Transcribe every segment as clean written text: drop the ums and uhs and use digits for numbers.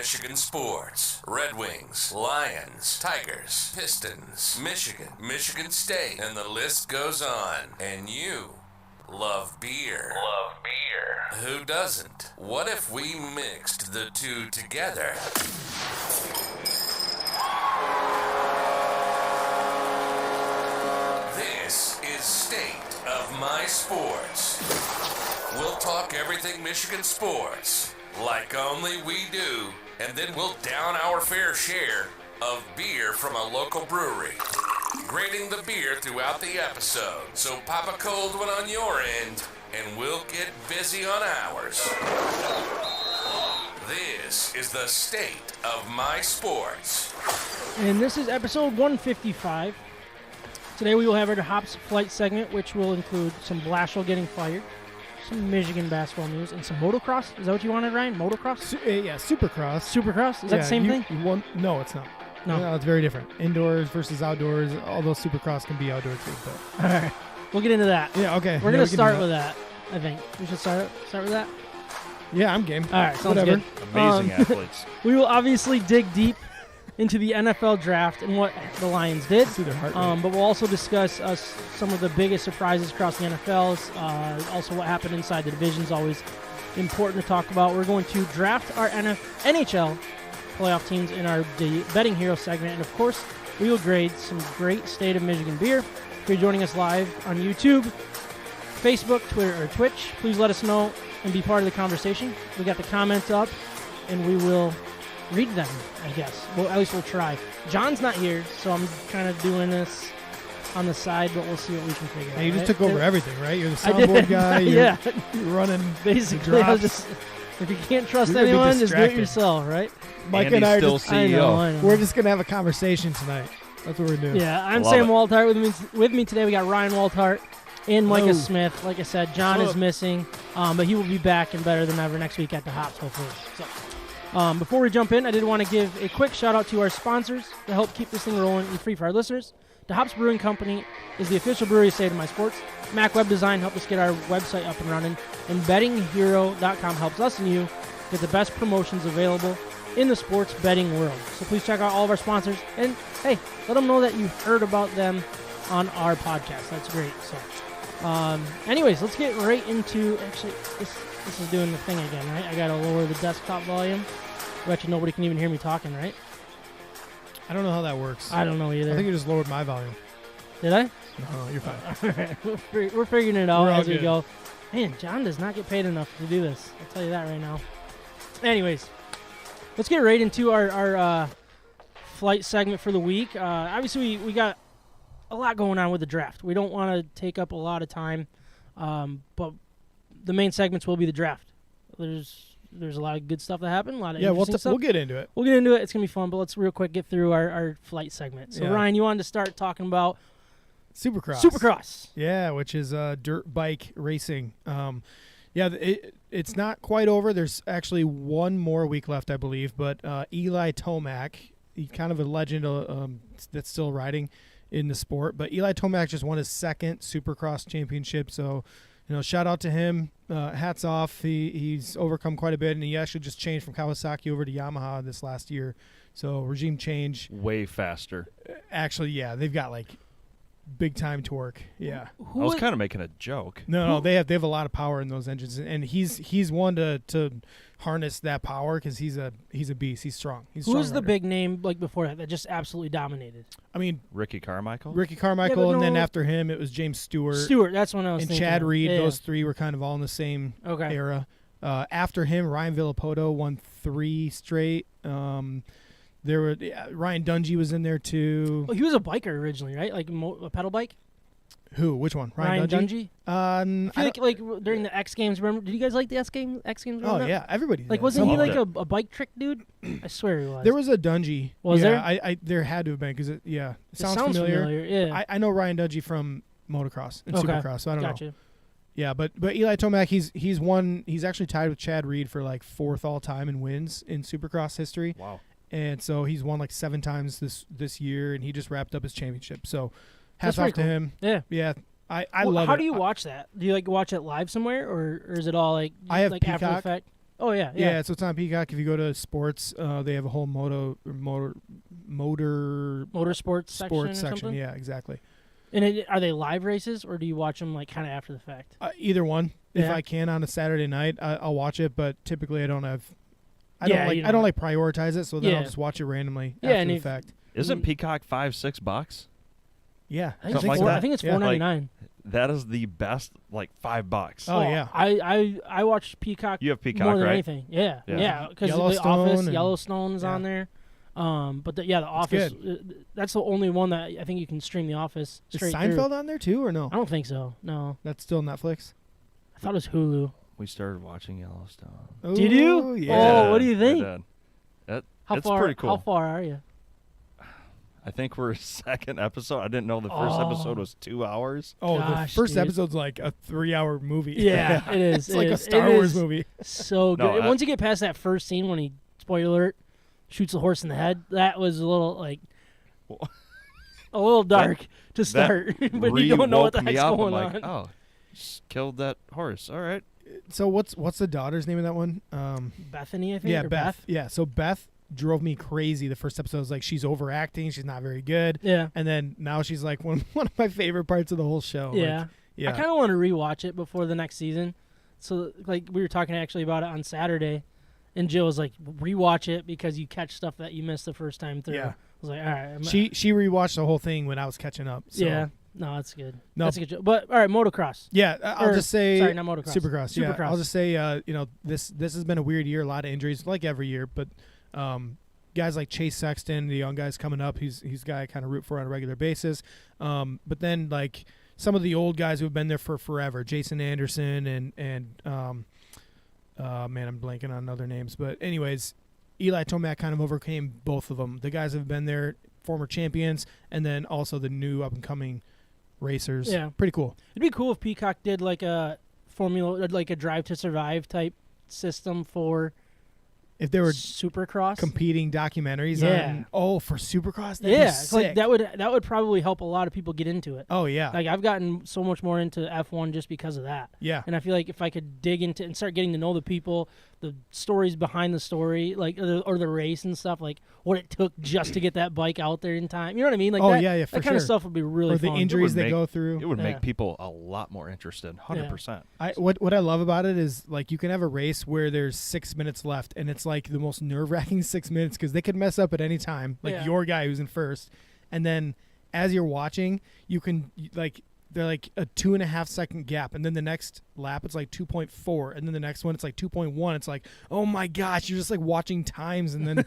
Michigan sports. Red Wings, Lions, Tigers, Pistons, Michigan State, and the list goes on. And you love beer. Who doesn't? What if we mixed the two together? This is State of My Sports. We'll talk everything Michigan sports, like only we do, and then we'll down our fair share of beer from a local brewery, grading the beer throughout the episode. So pop a cold one on your end, and we'll get busy on ours. This is the State of My Sports. And this is episode 155. Today we will have our DeHop's Flight segment, which will include some Blashill getting fired, some Michigan basketball news, and some motocross. Is that what you wanted, Ryan? Motocross? Yeah, Supercross. Supercross? Is that the same thing? No, it's not. No, it's very different. Indoors versus outdoors. Although Supercross can be outdoor too. But. All right. We'll get into that. Yeah, okay. We're going to start with that, I think. We should start with that? Yeah, I'm game. All right, sounds good. Amazing athletes. We will obviously dig deep into the NFL draft and what the Lions did. See their heart rate. But we'll also discuss some of the biggest surprises across the NFL. Also what happened inside the divisions, always important to talk about. We're going to draft our NHL playoff teams in our Betting Hero segment. And, of course, we will grade some great State of Michigan beer. If you're joining us live on YouTube, Facebook, Twitter, or Twitch, please let us know and be part of the conversation. We got the comments up, and we will read them, I guess. Well, at least we'll try. John's not here, so I'm kind of doing this on the side, but we'll see what we can figure out. You just took over everything, right? You're the I did. soundboard guy. Yeah. You're running basically. If you can't trust anyone, just do it yourself, right? Mike and I are still just, CEO. I know. we're just going to have a conversation tonight. That's what we're doing. Yeah, I'm Love Sam it. Waltart. With me today, we got Ryan Waltart and Micah Smith. Like I said, John is missing, but he will be back and better than ever next week at the Hops, hopefully. So, before we jump in, I did want to give a quick shout-out to our sponsors to help keep this thing rolling and free for our listeners. DeHop's Brewing Company is the official brewery of State of My Sports. Mac Web Design helped us get our website up and running, and bettinghero.com helps us and you get the best promotions available in the sports betting world. So please check out all of our sponsors, and hey, let them know that you heard about them on our podcast. That's great. So, anyways, let's get right into, actually, this is doing the thing again, right? I got to lower the desktop volume. I bet you nobody can even hear me talking, right? I don't know how that works. I don't know either. I think you just lowered my volume. Did I? No, you're fine. All right. We're figuring it out We're all as we good. go. Man, John does not get paid enough to do this. I'll tell you that right now. Anyways, let's get right into our flight segment for the week. Obviously, we got a lot going on with the draft. We don't want to take up a lot of time, but the main segments will be the draft. There's a lot of good stuff that happened, a lot of interesting stuff. We'll get into it. We'll get into it. It's going to be fun, but let's real quick get through our flight segment. So, Yeah. Ryan, you wanted to start talking about Supercross. Yeah, which is dirt bike racing. It's not quite over. There's actually one more week left, I believe. But Eli Tomac, he's kind of a legend that's still riding in the sport. But Eli Tomac just won his second Supercross championship. So, shout out to him. Hats off. He's overcome quite a bit, and he actually just changed from Kawasaki over to Yamaha this last year. So regime change. Way faster. Actually, yeah, they've got like big time torque. Yeah. I was kind of making a joke. No, they have a lot of power in those engines, and he's one to harness that power because he's a beast. He's strong. Who's the big name like before that just absolutely dominated? I mean, Ricky Carmichael, and then after him it was James Stewart. That's when I was and thinking. Chad Reed. Yeah. Those three were kind of all in the same era. After him, Ryan Villapoto won 3 straight. Ryan Dungey was in there too. Well, he was a biker originally, right? Like a pedal bike. Who? Which one? Ryan Dungey? I feel like during the X Games, remember? Did you guys like the X Games? Oh, yeah. Everybody did. Like, wasn't he like a bike trick dude? I swear he was. There was a Dungey. Was there? there? There had to have been because, it sounds familiar. Yeah. I know Ryan Dungey from motocross and supercross, so I don't know. Yeah, but Eli Tomac, he's actually tied with Chad Reed for like 4th all time in wins in supercross history. Wow. And so he's won like 7 times this year, and he just wrapped up his championship. So hats off to him. Yeah. Yeah. I love it. How do you watch that? Do you like watch it live somewhere, or is it all like I have like After Peacock. Effect? Oh yeah. Yeah, so it's on Peacock. If you go to sports, they have a whole motorsports section. Yeah, exactly. And are they live races, or do you watch them like kind of after the fact? Either one. Yeah. If I can on a Saturday night, I'll watch it. But typically, I don't prioritize it, so then I'll just watch it randomly after the fact. Isn't Peacock $5-6? Yeah, I Something like that. I think it's $4.99. That is the best, like $5. Oh yeah. I watch Peacock. You have Peacock, more than right? anything. Yeah. Because the Yellowstone Office, and- Yellowstone's on there. But the Office. That's the only one that I think you can stream The Office Is straight Seinfeld through. on there too, or no? I don't think so. No, That's still Netflix. I thought it was Hulu. We started watching Yellowstone. Did you? Ooh, yeah. Oh, what do you think? It's pretty cool. How far are you? I think we're second episode. I didn't know the first episode was 2 hours. Oh, Gosh, the first dude. episode's like a 3-hour movie. Yeah, it is. It's like a Star Wars movie. So good. No, Once you get past that first scene when he, spoiler alert, shoots the horse in the head, that was a little like a little dark to start, but you don't know what the heck's going on. Like, oh, just killed that horse. All right. So what's the daughter's name of that one? Bethany, I think. Yeah, or Beth. Yeah, so Beth drove me crazy. The first episode was like she's overacting, she's not very good. Yeah. And then now she's like one of my favorite parts of the whole show. Yeah. Like, yeah. I kind of want to rewatch it before the next season. So like we were talking actually about it on Saturday, and Jill was like, rewatch it because you catch stuff that you missed the first time through. Yeah. I was like, all right. She rewatched the whole thing when I was catching up. So. Yeah. No, that's good. No. That's a good joke. But all right, motocross. Yeah, I'll just say sorry, not motocross. Supercross. Yeah, Supercross. I'll just say this has been a weird year, a lot of injuries like every year, but guys like Chase Sexton, the young guys coming up, he's a guy I kind of root for on a regular basis. But then like some of the old guys who've been there for forever, Jason Anderson and man, I'm blanking on other names, but anyways, Eli Tomac kind of overcame both of them. The guys have been there, former champions, and then also the new up and coming racers. Yeah, pretty cool. It'd be cool if Peacock did like a like a Drive to Survive type system for if they were Supercross competing documentaries. Yeah. For Supercross. That'd be sick. Like that would probably help a lot of people get into it. Oh yeah. Like I've gotten so much more into F1 just because of that. Yeah. And I feel like if I could dig into and start getting to know the people, the stories behind the story, like or the race and stuff, like what it took just to get that bike out there in time. You know what I mean? Like for that kind of stuff would be really or the fun. injuries they go through. It would make people a lot more interested. 100%. What I love about it is like you can have a race where there's 6 minutes left, and it's like the most nerve-wracking 6 minutes because they could mess up at any time. Like your guy who's in first, and then as you're watching, you can like. They're like a 2.5 second gap, and then the next lap it's like 2.4, and then the next one it's like 2.1. It's like, oh my gosh, you're just like watching times, and then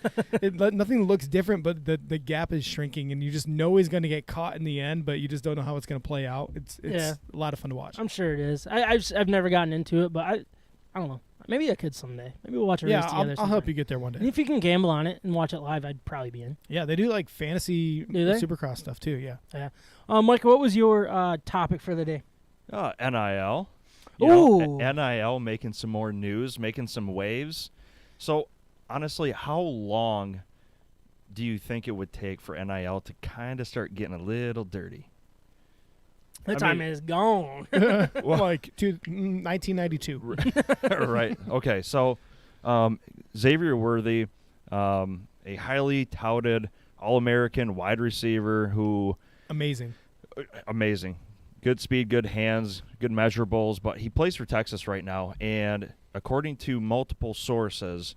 nothing looks different, but the gap is shrinking, and you just know he's going to get caught in the end, but you just don't know how it's going to play out. It's a lot of fun to watch. I'm sure it is. I've never gotten into it, but I don't know. Maybe I could someday. Maybe we'll watch a race together. I'll help you get there one day. And if you can gamble on it and watch it live, I'd probably be in. Yeah, they do like fantasy Supercross stuff too. Yeah. Yeah. Michael, what was your topic for the day? NIL. Ooh. NIL making some more news, making some waves. So, honestly, how long do you think it would take for NIL to kind of start getting a little dirty? The time is gone. Like 1992. Right. Okay. So, Xavier Worthy, a highly touted All-American wide receiver who... Amazing. Good speed, good hands, good measurables, but he plays for Texas right now, and according to multiple sources,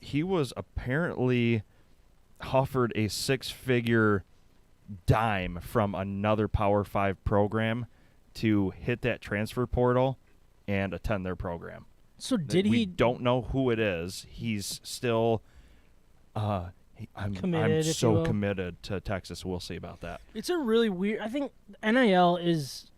he was apparently offered a 6-figure dime from another Power 5 program to hit that transfer portal and attend their program. So We don't know who it is. He's still I'm committed, so committed to Texas. We'll see about that. It's a really weird... I think NIL is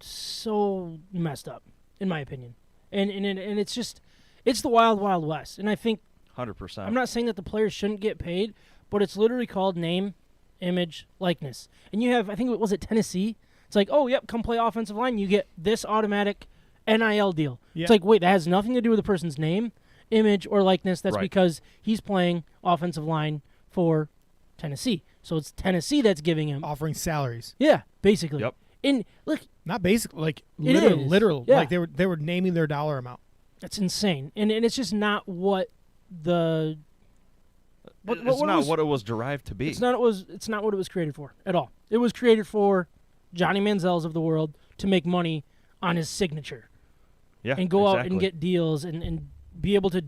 so messed up, in my opinion. And it's just... It's the wild, wild west. And I think... 100%. I'm not saying that the players shouldn't get paid, but it's literally called name, image, likeness. And you have, I think, was it Tennessee? It's like, oh, yep, come play offensive line. You get this automatic NIL deal. Yeah. It's like, wait, that has nothing to do with the person's name, image, or likeness. That's because he's playing offensive line for Tennessee. So it's Tennessee that's giving him. Offering salaries. Yeah, basically. Yep. And look. Not basically, like literal. Yeah. Like they were naming their dollar amount. That's insane, and it's just not what the. It's not what it was derived to be. It's not what it was created for at all. It was created for Johnny Manziel's of the world to make money on his signature. Yeah, and go out and get deals and be able to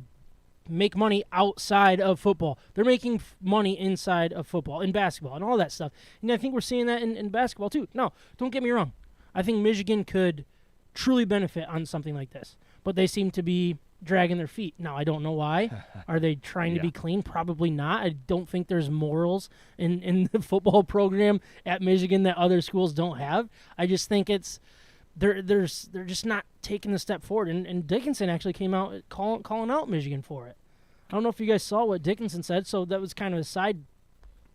make money outside of football. They're making money inside of football, in basketball, and all that stuff. And I think we're seeing that in basketball, too. No, don't get me wrong. I think Michigan could truly benefit on something like this. But they seem to be dragging their feet. Now, I don't know why. Are they trying to be clean? Probably not. I don't think there's morals in the football program at Michigan that other schools don't have. I just think it's they're just not taking the step forward. And Dickinson actually came out calling out Michigan for it. I don't know if you guys saw what Dickinson said, so that was kind of a side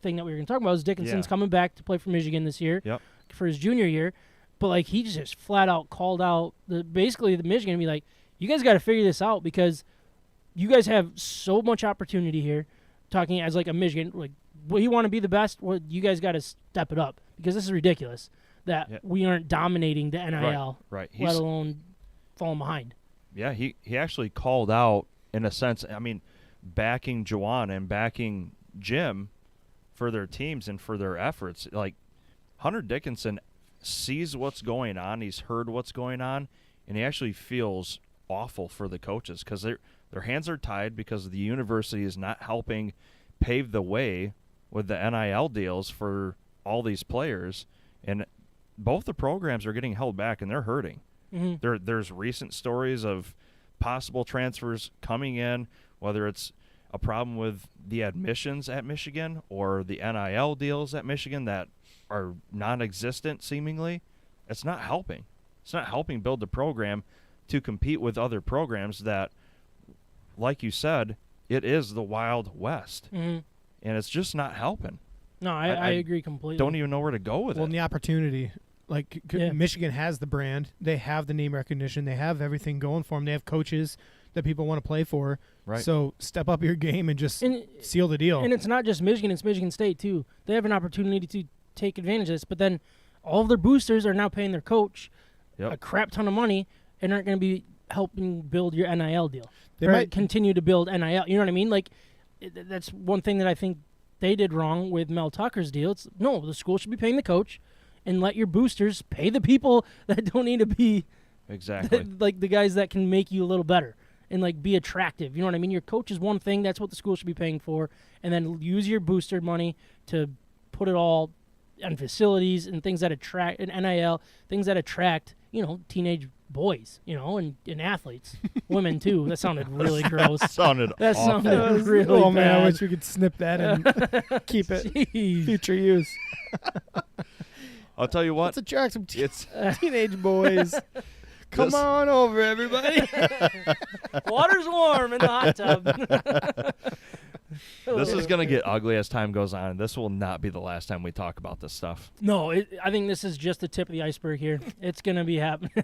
thing that we were going to talk about. Was Dickinson's coming back to play for Michigan this year for his junior year. But, like, he just flat out called out basically the Michigan and be like, you guys got to figure this out because you guys have so much opportunity here, talking as, like, a Michigan. Like, well, you want to be the best? Well, you guys got to step it up because this is ridiculous that we aren't dominating the NIL, right. Let alone falling behind. Yeah, he actually called out, in a sense, I mean, backing Juwan and backing Jim for their teams and for their efforts. Like, Hunter Dickinson sees what's going on, he's heard what's going on, and he actually feels awful for the coaches because their hands are tied because the university is not helping pave the way with the NIL deals for all these players, and both the programs are getting held back and they're hurting. Mm-hmm. There's recent stories of possible transfers coming in, whether it's a problem with the admissions at Michigan or the NIL deals at Michigan that are non-existent seemingly. It's not helping. It's not helping build the program to compete with other programs that, like you said, it is the Wild West. Mm-hmm. And it's just not helping. No, I agree completely. Don't even know where to go with it. Well, and the opportunity, like Michigan has the brand. They have the name recognition. They have everything going for them. They have coaches that people want to play for. Right. So step up your game and just seal the deal. And it's not just Michigan. It's Michigan State, too. They have an opportunity to take advantage of this. But then all of their boosters are now paying their coach a crap ton of money and aren't going to be helping build your NIL deal. They might continue to build NIL. You know what I mean? Like, that's one thing that I think they did wrong with Mel Tucker's deal. It's, no, the school should be paying the coach and let your boosters pay the people that don't need to be like the guys that can make you a little better and like be attractive. You know what I mean? Your coach is one thing. That's what the school should be paying for. And then use your booster money to put it all on facilities and things that attract, and NIL, things that attract, teenage boys, and athletes. Women, too. That sounded really gross. That sounded really bad. Oh, man, I wish we could snip that and keep it future use. I'll tell you what. Let's attract some teenage boys. Come on over, everybody. Water's warm in the hot tub. This is going to get ugly as time goes on. This will not be the last time we talk about this stuff. No, I think this is just the tip of the iceberg here. It's going to be happening.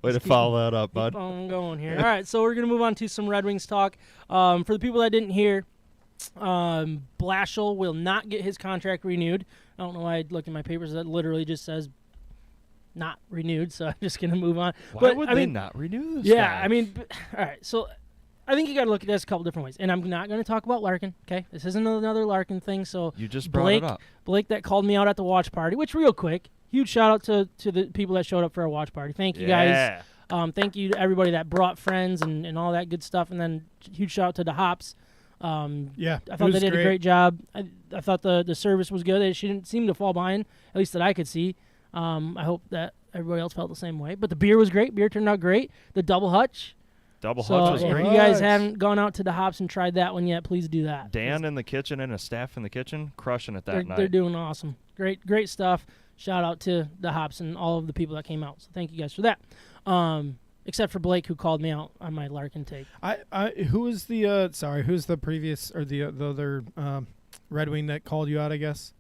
Way to follow that up, bud. Keep on going here. All right, so we're going to move on to some Red Wings talk. For the people that didn't hear, Blashill will not get his contract renewed. I don't know why I looked at my papers. That literally just says not renewed, so I'm just going to move on. Why would they not renew this guy? I mean, all right, so I think you got to look at this a couple different ways. And I'm not going to talk about Larkin, okay? This isn't another Larkin thing. So you just brought it up. Blake that called me out at the watch party, which real quick, huge shout out to the people that showed up for our watch party. Thank you guys. Thank you to everybody that brought friends and all that good stuff. And then huge shout out to DeHops. I thought they did a great job. I thought the service was good. She didn't seem to fall behind, at least that I could see. I hope that everybody else felt the same way. But the beer was great. Beer turned out great. The double hutch. Hutch was great. If you guys haven't gone out to DeHops and tried that one yet, please do that. Dan in the kitchen and a staff in the kitchen crushing it that night. They're doing awesome. Great stuff. Shout out to DeHops and all of the people that came out. So thank you guys for that. Except for Blake, who called me out on my Larkin take. Who's the previous or the other Red Wing that called you out? I guess.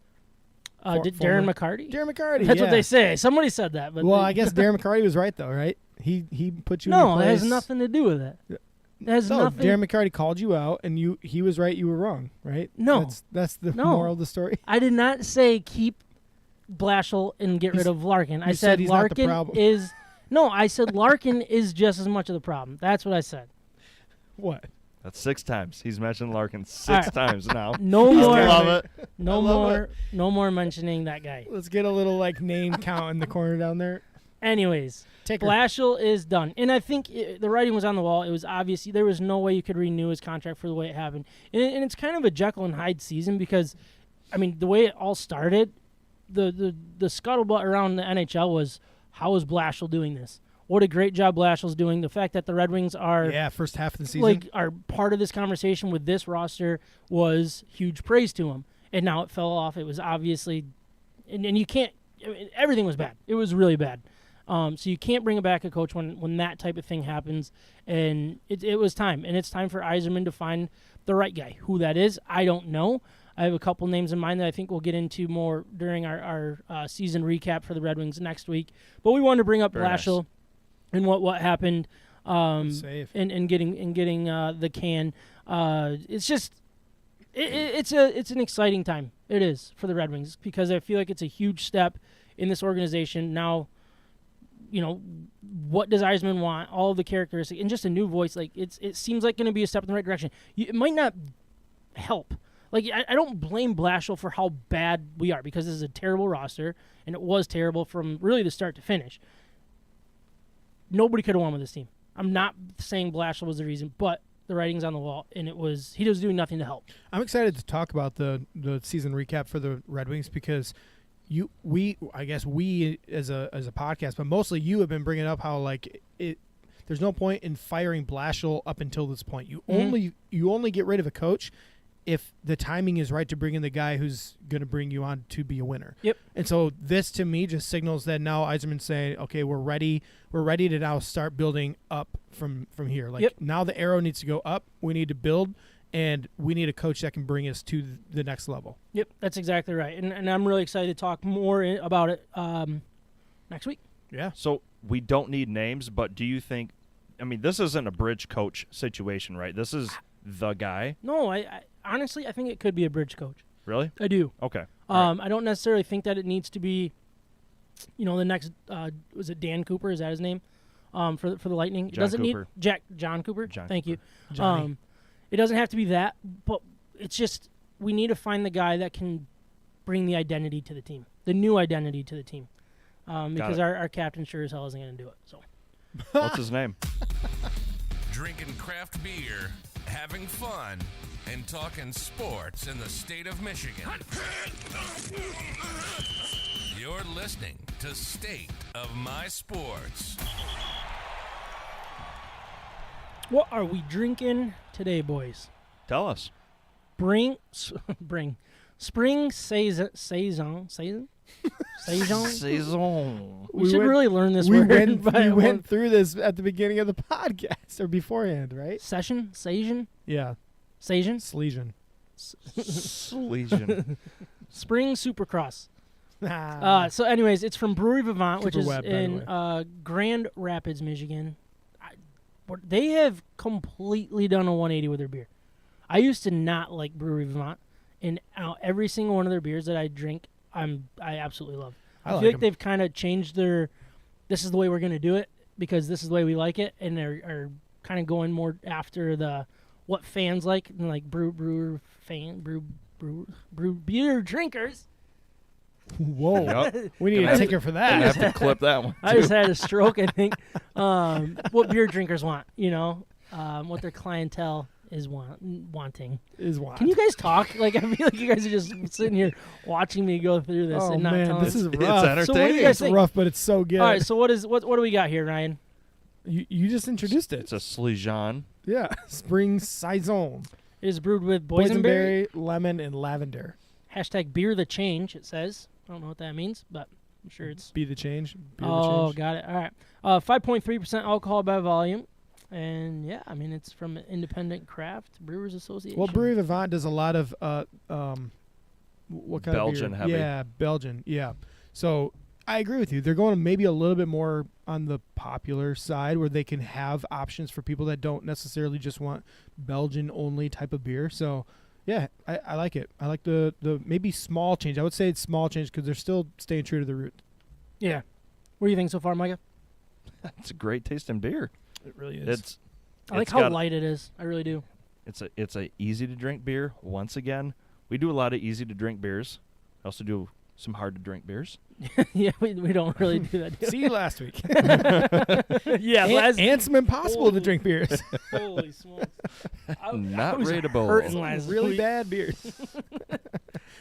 Darren McCarty. Darren McCarty. That's what they say. Somebody said that, but I guess Darren McCarty was right though, right? He put you. No, in your place. it has nothing to do with it. It has nothing. Darren McCarty called you out, and he was right. You were wrong, right? No, that's the moral of the story. I did not say keep Blashill and get rid of Larkin. I said Larkin is No, I said Larkin is just as much of the problem. That's what I said. What? That's 6 times. He's mentioned Larkin 6 times now. No more. Love it. No more mentioning that guy. Let's get a little name count in the corner down there. Anyways, Blashill is done. And I think the writing was on the wall. It was obvious. There was no way you could renew his contract for the way it happened. And it's kind of a Jekyll and Hyde season because, I mean, the way it all started, the scuttlebutt around the NHL was, how is Blashill doing this? What a great job Blashill's doing. The fact that the Red Wings are first half of the season are part of this conversation with this roster was huge praise to him. And now it fell off. It was obviously, and you can't. I mean, everything was bad. It was really bad. So you can't bring back a coach when that type of thing happens. And it was time. And it's time for Yzerman to find the right guy. Who that is, I don't know. I have a couple names in mind that I think we'll get into more during our season recap for the Red Wings next week. But we wanted to bring up Blashill and what happened and getting the can. It's just it's an exciting time. It is for the Red Wings because I feel like it's a huge step in this organization now. You know, what does Yzerman want? All of the characteristics and just a new voice. Like it seems like going to be a step in the right direction. It might not help. Like I don't blame Blashill for how bad we are because this is a terrible roster and it was terrible from really the start to finish. Nobody could have won with this team. I'm not saying Blashill was the reason, but the writing's on the wall, and he was doing nothing to help. I'm excited to talk about the season recap for the Red Wings because we as a podcast, but mostly you have been bringing up how there's no point in firing Blashill up until this point. You only get rid of a coach if the timing is right to bring in the guy who's going to bring you on to be a winner. Yep. And so this to me just signals that now Yzerman's saying, okay, we're ready to now start building up from here. Now the arrow needs to go up. We need to build, and we need a coach that can bring us to the next level. Yep, that's exactly right. And I'm really excited to talk more about it next week. Yeah. So we don't need names, but do you think, I mean, this isn't a bridge coach situation, right? This is the guy. No, I honestly, I think it could be a bridge coach. Really? I do. Okay. I don't necessarily think that it needs to be, the next, was it Dan Cooper? Is that his name? For the Lightning? John Doesn't Cooper. need John Cooper? Thank Cooper. you. Johnny. It doesn't have to be that, but it's just we need to find the guy that can bring the identity to the team, the new identity to the team, because our captain sure as hell isn't going to do it. So, what's his name? Drinking craft beer, having fun, and talking sports in the state of Michigan. You're listening to State of My Sports. What are we drinking today, boys? Tell us. Spring saison. We should really learn this word. We went through this at the beginning of the podcast or beforehand, right? Saison. Yeah. Salesian. Salesian. Spring Supercross. So, anyways, it's from Brewery Vivant, which is in Grand Rapids, Michigan. They have completely done a 180 with their beer. I used to not like Brewery Vivant, and every single one of their beers that I drink, I absolutely love. I feel like they've kind of changed their. This is the way we're going to do it because this is the way we like it, and they're kind of going more after what fans like, and like brew beer drinkers. Whoa. Yep. We need a ticker for that. I have to clip that one. I just had a stroke, I think. What beer drinkers want, what their clientele is wanting. Can you guys talk? Like, I feel like you guys are just sitting here watching me go through this and not telling this is rough. It's entertaining. So what do you guys think? It's rough, but it's so good. All right, so what do we got here, Ryan? You just introduced it. It's a Salesian. Yeah, Spring Saison. It is brewed with boysenberry, lemon, and lavender. # beer the change, it says. I don't know what that means, but I'm sure it's... Be the change. Beer the change. Change. Got it. All right. 5.3% alcohol by volume. And, yeah, I mean, it's from Independent Craft Brewers Association. Well, Brewery Vivant does a lot of... what kind Belgian of beer? heavy. Yeah, Belgian. Yeah. So I agree with you. They're going maybe a little bit more on the popular side where they can have options for people that don't necessarily just want Belgian-only type of beer. So... yeah, I like it. I like the maybe small change. I would say it's small change because they're still staying true to the root. Yeah. What do you think so far, Micah? It's a great tasting beer. It really is. I like how light it is. I really do. It's a easy to drink beer. Once again, we do a lot of easy to drink beers. I also do some hard to drink beers. Yeah, we don't really do that. See you last week. Yeah, and some impossible to drink beers. Holy smokes! Not ready to bowl. Really bad beers.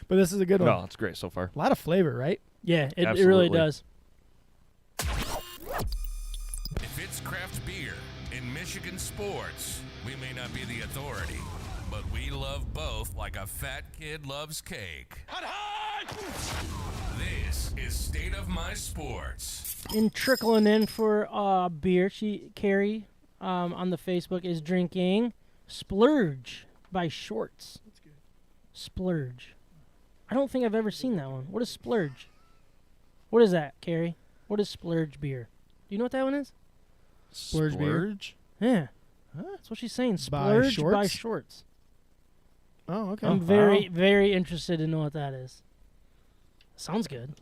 But this is a good one. No, it's great so far. A lot of flavor, right? Yeah, it really does. If it's craft beer in Michigan sports, we may not be the authority, but we love both like a fat kid loves cake. This is State of My Sports. And trickling in for beer, Carrie on the Facebook is drinking Splurge by Shorts. That's good. Splurge. I don't think I've ever seen that one. What is Splurge? What is that, Carrie? What is Splurge beer? Do you know what that one is? Splurge beer? Yeah. That's what she's saying. Splurge by Shorts. Oh, okay. I'm very interested to know what that is. Sounds good.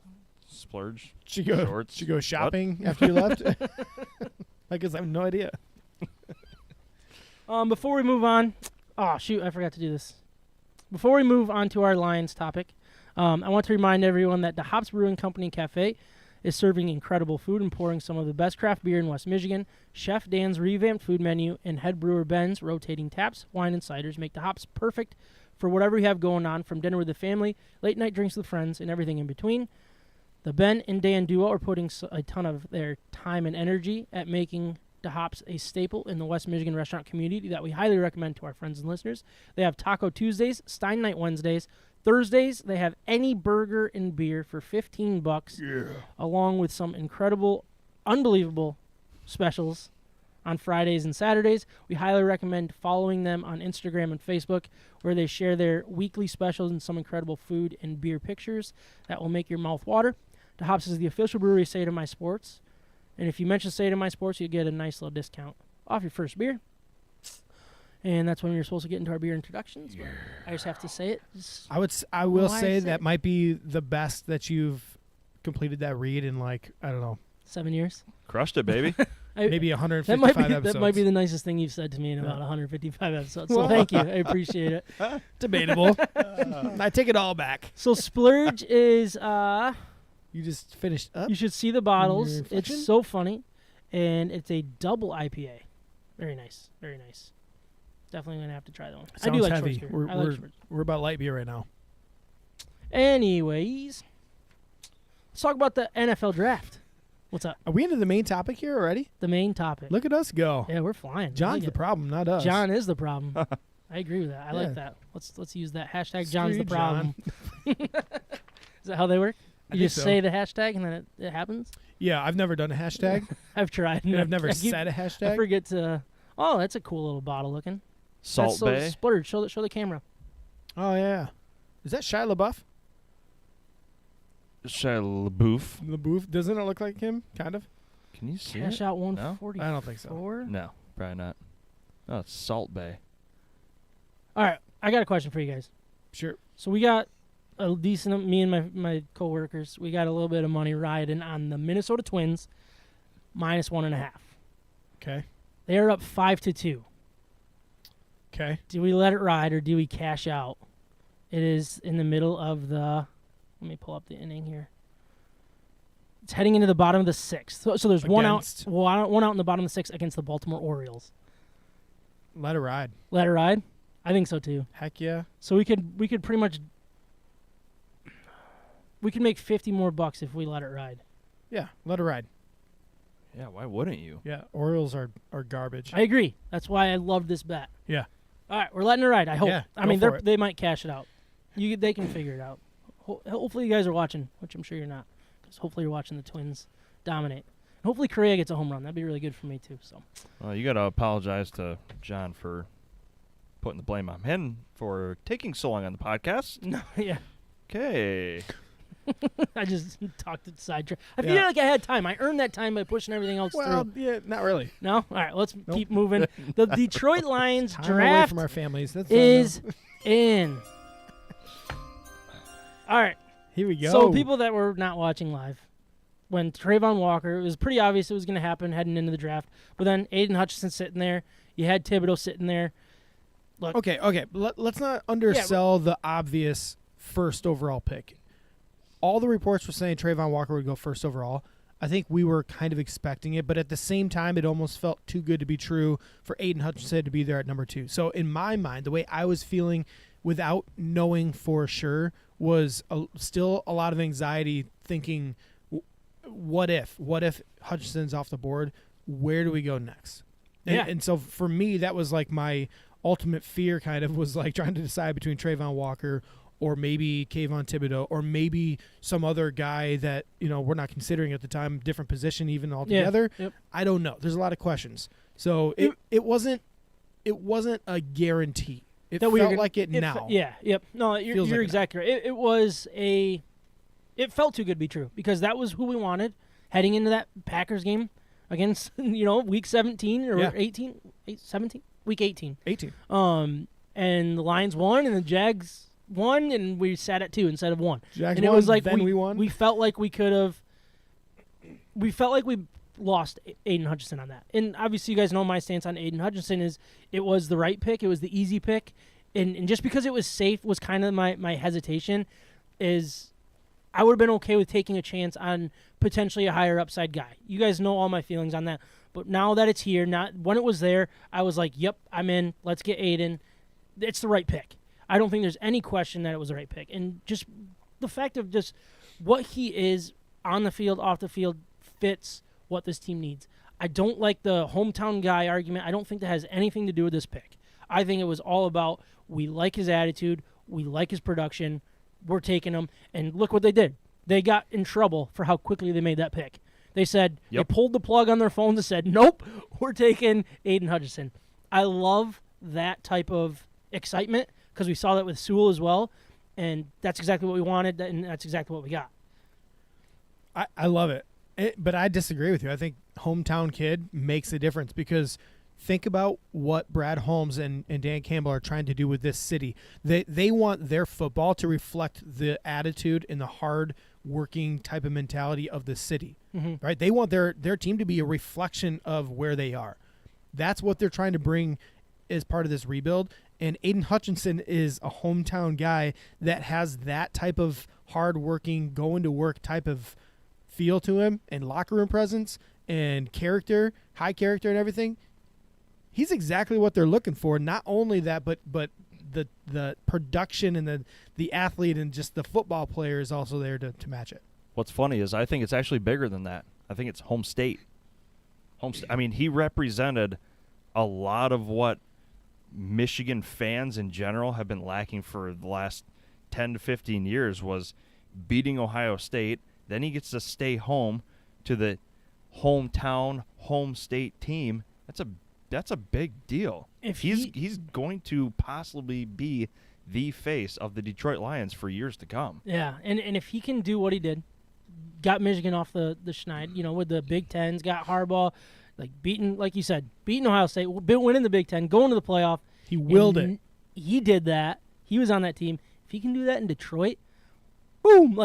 Splurge. She go shopping after you left? I guess I have no idea. Before we move on, oh shoot, I forgot to do this. Before we move on to our Lions topic, I want to remind everyone that DeHop's Brewing Company Cafe is serving incredible food and pouring some of the best craft beer in West Michigan. Chef Dan's revamped food menu and head brewer Ben's rotating taps, wine, and ciders make DeHop's perfect for whatever you have going on, from dinner with the family, late night drinks with friends, and everything in between. The Ben and Dan duo are putting a ton of their time and energy at making DeHop's a staple in the West Michigan restaurant community that we highly recommend to our friends and listeners. They have Taco Tuesdays, Stein Night Wednesdays. Thursdays, they have any burger and beer for $15, along with some incredible, unbelievable specials on Fridays and Saturdays. We highly recommend following them on Instagram and Facebook, where they share their weekly specials and some incredible food and beer pictures that will make your mouth water. DeHop's is the official brewery of State of My Sports, and if you mention State of My Sports, you get a nice little discount off your first beer. And that's when you're supposed to get into our beer introductions. But I just have to say it. I will say that might be the best that you've completed that read in, like, I don't know, 7 years. Crushed it, baby. Maybe 155 episodes. That might be the nicest thing you've said to me in about 155 episodes. So thank you. I appreciate it. Debatable. I take it all back. So Splurge is... You just finished up? You should see the bottles. It's so funny. And it's a double IPA. Very nice. Very nice. Definitely going to have to try that one. Sounds I do like heavy. Shorts beer. We're about light beer right now. Anyways, let's talk about the NFL draft. What's up? Are we into the main topic here already? The main topic. Look at us go. Yeah, we're flying. John's the problem, not us. John is the problem. I agree with that. I like that. Let's use that hashtag. John's the problem. Is that how they work? You just say the hashtag and then it happens? Yeah, I've never done a hashtag. I've tried. And I've never said a hashtag. I forget to. Oh, that's a cool little bottle looking. Salt Bay. Splurge. Show the camera. Oh yeah, is that Shia LaBeouf? Shia LaBeouf. LaBeouf, doesn't it look like him? Kind of. Can you see Cash it? out 144. No? I don't think so. No, probably not. Oh, it's Salt Bay. All right, I got a question for you guys. Sure. So we got a decent. Me and my coworkers, we got a little bit of money riding on the Minnesota Twins, -1.5. Okay. They are up 5-2. Okay. Do we let it ride or do we cash out? It is in the middle of the... Let me pull up the inning here. It's heading into the bottom of the sixth. So there's one out in the bottom of the sixth against the Baltimore Orioles. Let it ride. Let it ride? I think so too. Heck yeah. So we could pretty much... We could make $50 more if we let it ride. Yeah, let it ride. Yeah, why wouldn't you? Yeah, Orioles are garbage. I agree. That's why I love this bet. Yeah. All right, we're letting it ride. I hope. Yeah, I mean, they might cash it out. They can figure it out. Hopefully you guys are watching, which I'm sure you're not, because hopefully you're watching the Twins dominate. And hopefully Correa gets a home run. That'd be really good for me too. So. Well, you got to apologize to John for putting the blame on him for taking so long on the podcast. No, yeah. Okay. I just talked it sidetrack. I feel like I had time. I earned that time by pushing everything else through. Well, yeah, not really. No? All right, let's keep moving. The Detroit Lions time draft away from our families. That's is in. All right. Here we go. So people that were not watching live, when Trayvon Walker, it was pretty obvious it was going to happen heading into the draft. But then Aiden Hutchinson sitting there. You had Thibodeau sitting there. Look, Okay. Let's not undersell the obvious first overall pick. All the reports were saying Trayvon Walker would go first overall. I think we were kind of expecting it, but at the same time, it almost felt too good to be true for Aiden Hutchinson to be there at number 2. So in my mind, the way I was feeling without knowing for sure was still a lot of anxiety, thinking, what if Hutchinson's off the board? Where do we go next? And so for me, that was like my ultimate fear, kind of, was like trying to decide between Trayvon Walker or maybe Kayvon Thibodeau, or maybe some other guy that, we're not considering at the time, different position even altogether. Yep. I don't know. There's a lot of questions. So it wasn't a guarantee. It felt like it now. No, you're exactly right. It felt too good to be true, because that was who we wanted heading into that Packers game against, week 17 or 18, 17, week 18. 18. And the Lions won and the Jags won, and we sat at 2 instead of 1. Jags and it won, was like then we won. We felt like we could have. We felt like we lost Aiden Hutchinson on that. And obviously, you guys know my stance on Aiden Hutchinson is it was the right pick. It was the easy pick. And just because it was safe was kind of my hesitation. Is I would have been okay with taking a chance on potentially a higher upside guy. You guys know all my feelings on that. But now that it's here, when it was there, I was like, yep, I'm in. Let's get Aiden. It's the right pick. I don't think there's any question that it was the right pick. And just the fact of just what he is on the field, off the field, fits what this team needs. I don't like the hometown guy argument. I don't think that has anything to do with this pick. I think it was all about we like his attitude, we like his production, we're taking him. And look what they did. They got in trouble for how quickly they made that pick. They said, They pulled the plug on their phones and said, nope, we're taking Aiden Hutchinson. I love that type of excitement, because we saw that with Sewell as well, and that's exactly what we wanted, and that's exactly what we got. I love it. But I disagree with you. I think hometown kid makes a difference, because think about what Brad Holmes and Dan Campbell are trying to do with this city. They want their football to reflect the attitude and the hard-working type of mentality of the city, right? They want their team to be a reflection of where they are. That's what they're trying to bring as part of this rebuild. And Aiden Hutchinson is a hometown guy that has that type of hard-working, going-to-work type of feel to him, and locker room presence and character, high character and everything. He's exactly what they're looking for. Not only that, but the production and the athlete and just the football player is also there to match it. What's funny is I think it's actually bigger than that. I think it's home state. I mean, he represented a lot of what Michigan fans in general have been lacking for the last 10 to 15 years, was beating Ohio State. Then he gets to stay home to the hometown, home state team. That's a big deal. If he's going to possibly be the face of the Detroit Lions for years to come. Yeah, and if he can do what he did, got Michigan off the schneid, with the Big Tens, got Harbaugh, beating Ohio State, winning the Big Ten, going to the playoff. He willed it. He did that. He was on that team. If he can do that in Detroit, boom,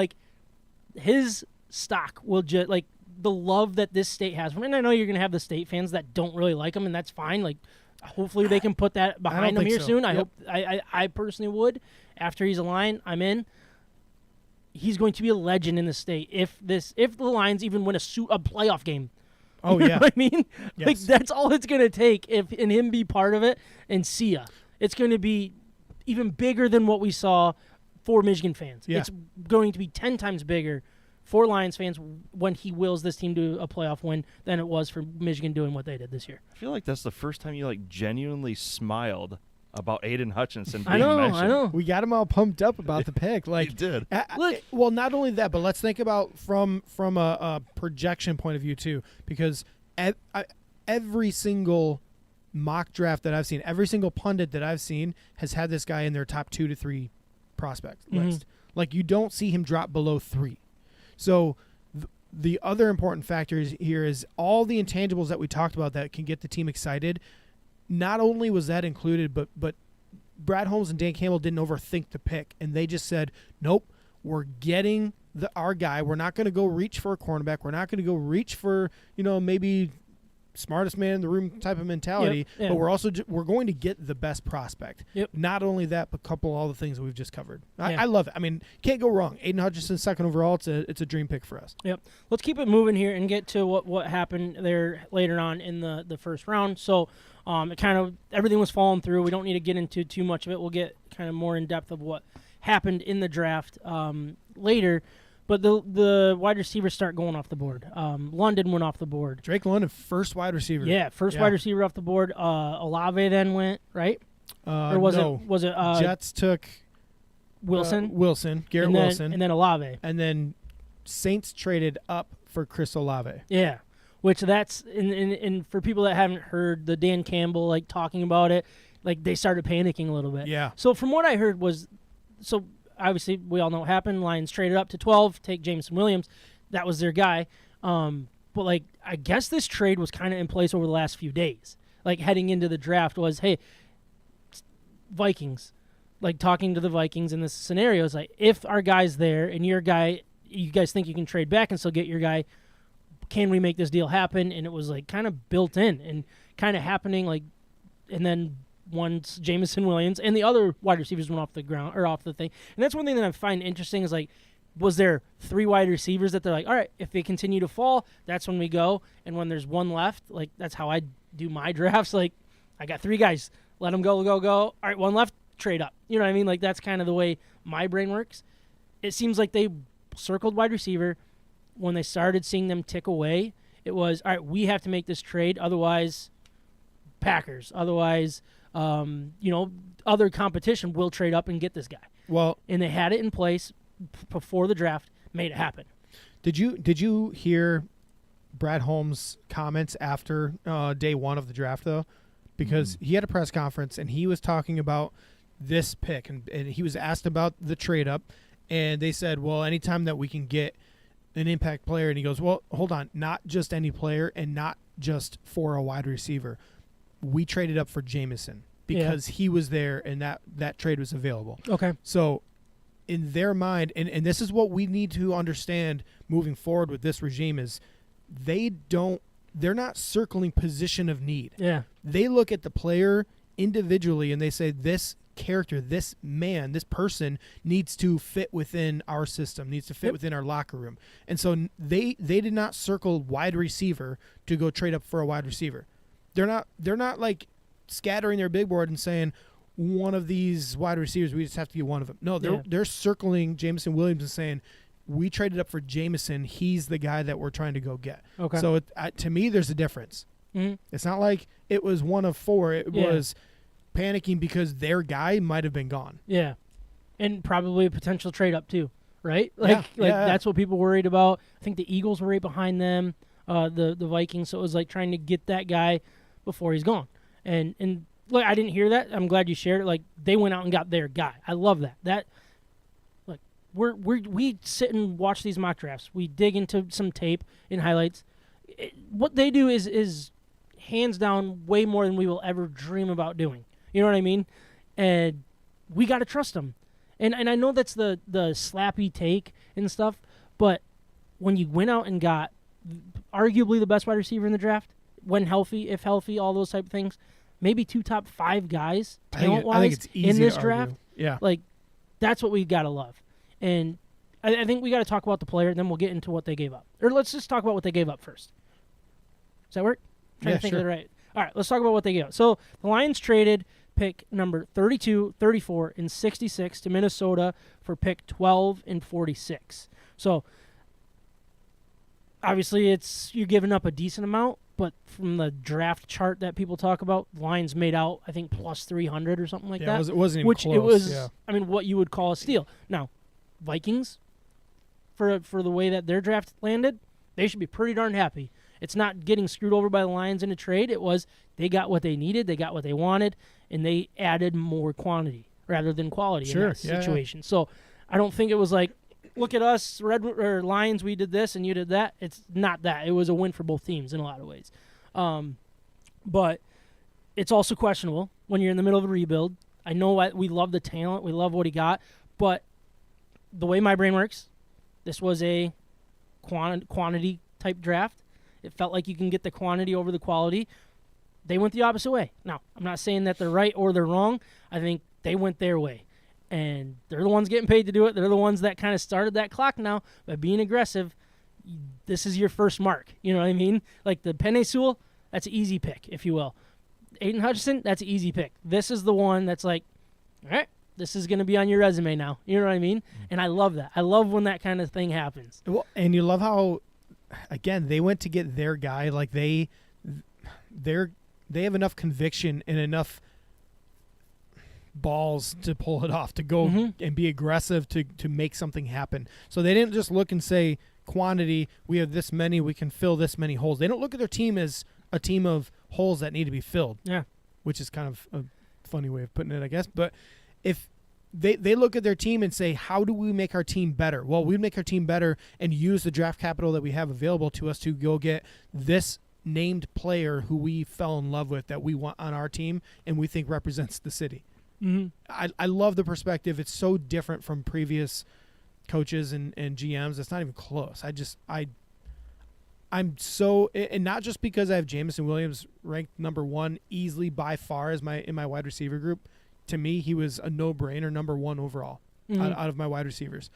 his stock will just, the love that this state has. And I know you're going to have the state fans that don't really like him, and that's fine. Hopefully they can put that behind him here soon. I hope. I personally would. After he's a Lion, I'm in. He's going to be a legend in the state if the Lions even win a playoff game. Oh, you yeah. know what I mean? Yes. That's all it's going to take and him be part of it and see ya. It's going to be even bigger than what we saw for Michigan fans. Yeah. It's going to be 10 times bigger for Lions fans when he wills this team to a playoff win than it was for Michigan doing what they did this year. I feel like that's the first time you genuinely smiled about Aiden Hutchinson being mentioned. I know. We got him all pumped up about the pick. You did. Well, not only that, but let's think about from a projection point of view too, because every single mock draft that I've seen, every single pundit that I've seen has had this guy in their top 2 to 3 prospect list. You don't see him drop below 3. So the other important factor here is all the intangibles that we talked about that can get the team excited. Not only was that included, but Brad Holmes and Dan Campbell didn't overthink the pick, and they just said, nope, we're getting our guy. We're not going to go reach for a cornerback. We're not going to go reach for, maybe smartest man in the room type of mentality. Yep. But we're also we're going to get the best prospect. Yep. Not only that, but couple all the things that we've just covered. Yeah. I love it. I mean, can't go wrong. Aiden Hutchinson, second overall. It's a dream pick for us. Yep. Let's keep it moving here and get to what happened there later on in the first round. So it kind of everything was falling through. We don't need to get into too much of it. We'll get kind of more in depth of what happened in the draft later. But the wide receivers start going off the board. London went off the board. Drake London, first wide receiver. Yeah, wide receiver off the board. Olave then went, right? Or was it Jets took Wilson? Garrett Wilson. And then Olave. And then Saints traded up for Chris Olave. Yeah, which that's and for people that haven't heard the Dan Campbell talking about it, they started panicking a little bit. Yeah. So from what I heard was, obviously, we all know what happened. Lions traded up to 12, take Jameson Williams. That was their guy. But, I guess this trade was kind of in place over the last few days. Heading into the draft was, hey, Vikings. Talking to the Vikings in this scenario is, if our guy's there and your guy, you guys think you can trade back and still get your guy, can we make this deal happen? And it was, kind of built in and kind of happening, and then once Jameson Williams and the other wide receivers went off the ground or off the thing. And that's one thing that I find interesting is was there 3 wide receivers that they're all right, if they continue to fall, that's when we go. And when there's one left, that's how I do my drafts. I got 3 guys, let them go. All right, one left, trade up. You know what I mean? That's kind of the way my brain works. It seems like they circled wide receiver. When they started seeing them tick away, it was, all right, we have to make this trade. Otherwise, Packers. Otherwise, other competition will trade up and get this guy. Well, and they had it in place before the draft, made it happen. Did you hear Brad Holmes' comments after day 1 of the draft though? Because he had a press conference and he was talking about this pick and he was asked about the trade up, and they said, well, anytime that we can get an impact player, and he goes, well, hold on, not just any player and not just for a wide receiver. We traded up for Jameson because he was there and that trade was available. Okay. So in their mind, and this is what we need to understand moving forward with this regime is they're not circling position of need. Yeah. They look at the player individually and they say this character, this man, this person needs to fit within our system, needs to fit within our locker room. And so they did not circle wide receiver to go trade up for a wide receiver. They're not scattering their big board and saying one of these wide receivers, we just have to get one of them. No, they're circling Jameson Williams and saying we traded up for Jameson. He's the guy that we're trying to go get. Okay. So to me, there's a difference. Mm-hmm. It's not like it was one of 4. It was panicking because their guy might have been gone. Yeah, and probably a potential trade up too, right? That's what people worried about. I think the Eagles were right behind them, the Vikings. So it was trying to get that guy before he's gone. And look, I didn't hear that. I'm glad you shared it. They went out and got their guy. I love that. We sit and watch these mock drafts. We dig into some tape and highlights. What they do is hands down way more than we will ever dream about doing. You know what I mean? And we got to trust them. And I know that's the slappy take and stuff, but when you went out and got arguably the best wide receiver in the draft, when healthy, if healthy, all those type of things, maybe 2 top 5 guys talent-wise in this draft. Yeah. That's what we got to love. And I think we got to talk about the player, and then we'll get into what they gave up. Or let's just talk about what they gave up first. Does that work? Trying to think of the right. All right, let's talk about what they gave up. So the Lions traded pick number 32, 34, and 66 to Minnesota for pick 12 and 46. So obviously you're giving up a decent amount, but from the draft chart that people talk about, Lions made out, I think, plus 300 or something like that. It wasn't even close. Which it was, what you would call a steal. Now, Vikings, for the way that their draft landed, they should be pretty darn happy. It's not getting screwed over by the Lions in a trade. It was they got what they needed, they got what they wanted, and they added more quantity rather than quality in that situation. Yeah. So I don't think it was look at us, Lions, we did this and you did that. It's not that. It was a win for both teams in a lot of ways. But it's also questionable when you're in the middle of a rebuild. I know we love the talent. We love what he got. But the way my brain works, This was a quantity type draft. It felt like you can get the quantity over the quality. They went the opposite way. Now, I'm not saying that they're right or they're wrong. I think they went their way. And they're the ones getting paid to do it. They're the ones that kind of started that clock now by being aggressive. This is your first mark. You know what I mean? Like the Penei Sewell, that's an easy pick, if you will. Aiden Hutchinson, that's an easy pick. This is the one that's like, all right, this is going to be on your resume now. You know what I mean? And I love that. I love when that kind of thing happens. Well, and you love how, again, they went to get their guy. Like they have enough conviction and enough balls to pull it off, to go and be aggressive to make something happen. So they didn't just look and say, quantity, we have this many, we can fill this many holes. They don't look at their team as a team of holes that need to be filled. Yeah. Which is kind of a funny way of putting it, I guess. But if they look at their team and say, how do we make our team better? Well, we make our team better and use the draft capital that we have available to us to go get this named player who we fell in love with, that we want on our team and we think represents the city. I love the perspective. It's so different from previous coaches and GMs. It's not even close. I'm so, and not just because I have Jameson Williams ranked number 1 easily by far as in my wide receiver group. To me, he was a no-brainer, number 1 overall out of my wide receivers.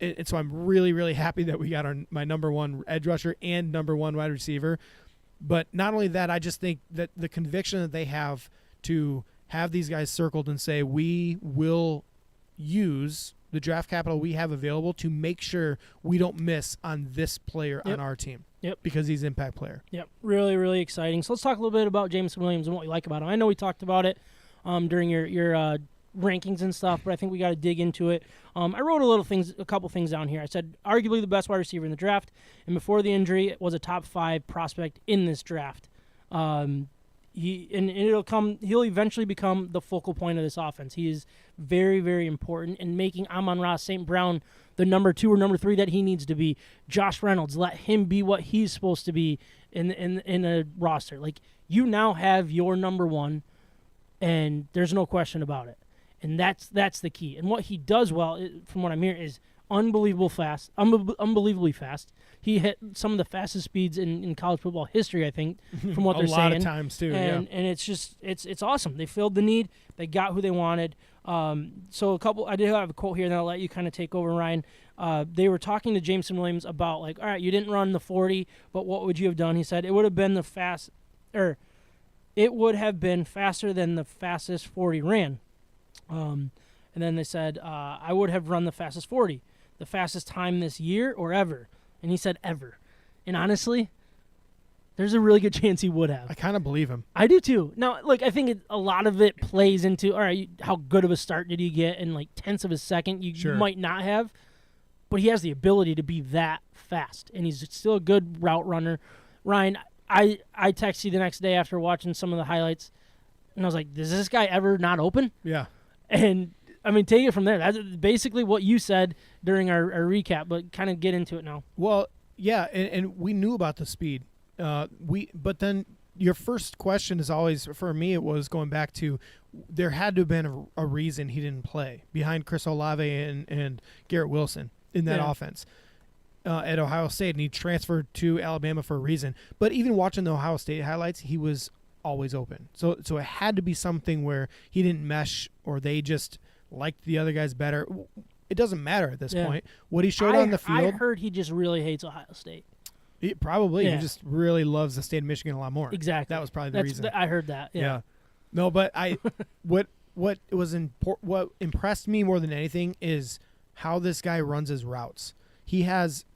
And so I'm really, really happy that we got my number 1 edge rusher and number 1 wide receiver. But not only that, I just think that the conviction that they have to have these guys circled and say, we will use the draft capital we have available to make sure we don't miss on this player on our team. Yep. Because he's an impact player. Yep. Really, really exciting. So let's talk a little bit about Jameson Williams and what we like about him. I know we talked about it during your rankings and stuff, but I think we got to dig into it. I wrote a couple things down here. I said arguably the best wide receiver in the draft, and before the injury was a top 5 prospect in this draft. He'll eventually become the focal point of this offense. He is very, very important in making Amon-Ra St. Brown the number 2 or number 3 that he needs to be. Josh Reynolds, let him be what he's supposed to be in a roster. Like, you now have your number 1, and there's no question about it. And that's the key. And what he does well, from what I'm hearing, is unbelievably fast. He hit some of the fastest speeds in college football history, I think, from what they're saying. A lot of times, too, and it's just, it's awesome. They filled the need. They got who they wanted. So I did have a quote here, and I'll let you kind of take over, Ryan. They were talking to Jameson Williams about, like, all right, you didn't run the 40, but what would you have done? He said it would have been faster than the fastest 40 ran. And then they said, I would have run the fastest 40, the fastest time this year or ever. And he said ever. And honestly, there's a really good chance he would have. I kind of believe him. I do too. Now, look, I think a lot of it plays into, all right, how good of a start did he get in like tenths of a second? You might not have, but he has the ability to be that fast. And he's still a good route runner. Ryan, I texted you the next day after watching some of the highlights, and I was like, is this guy ever not open? Yeah. And I mean, take it from there. That's basically what you said during our recap, but kind of get into it now. Well, yeah, and we knew about the speed. But then your first question is always, for me, it was going back to, there had to have been a reason he didn't play behind Chris Olave and Garrett Wilson in that offense at Ohio State, and he transferred to Alabama for a reason. But even watching the Ohio State highlights, he was always open. So it had to be something where he didn't mesh, or they just liked the other guys better. It doesn't matter at this point. What he showed on the field. I heard he just really hates Ohio State. He just really loves the state of Michigan a lot more. Exactly. That was probably the reason. I heard that. Yeah. No, but what impressed me more than anything is how this guy runs his routes. He has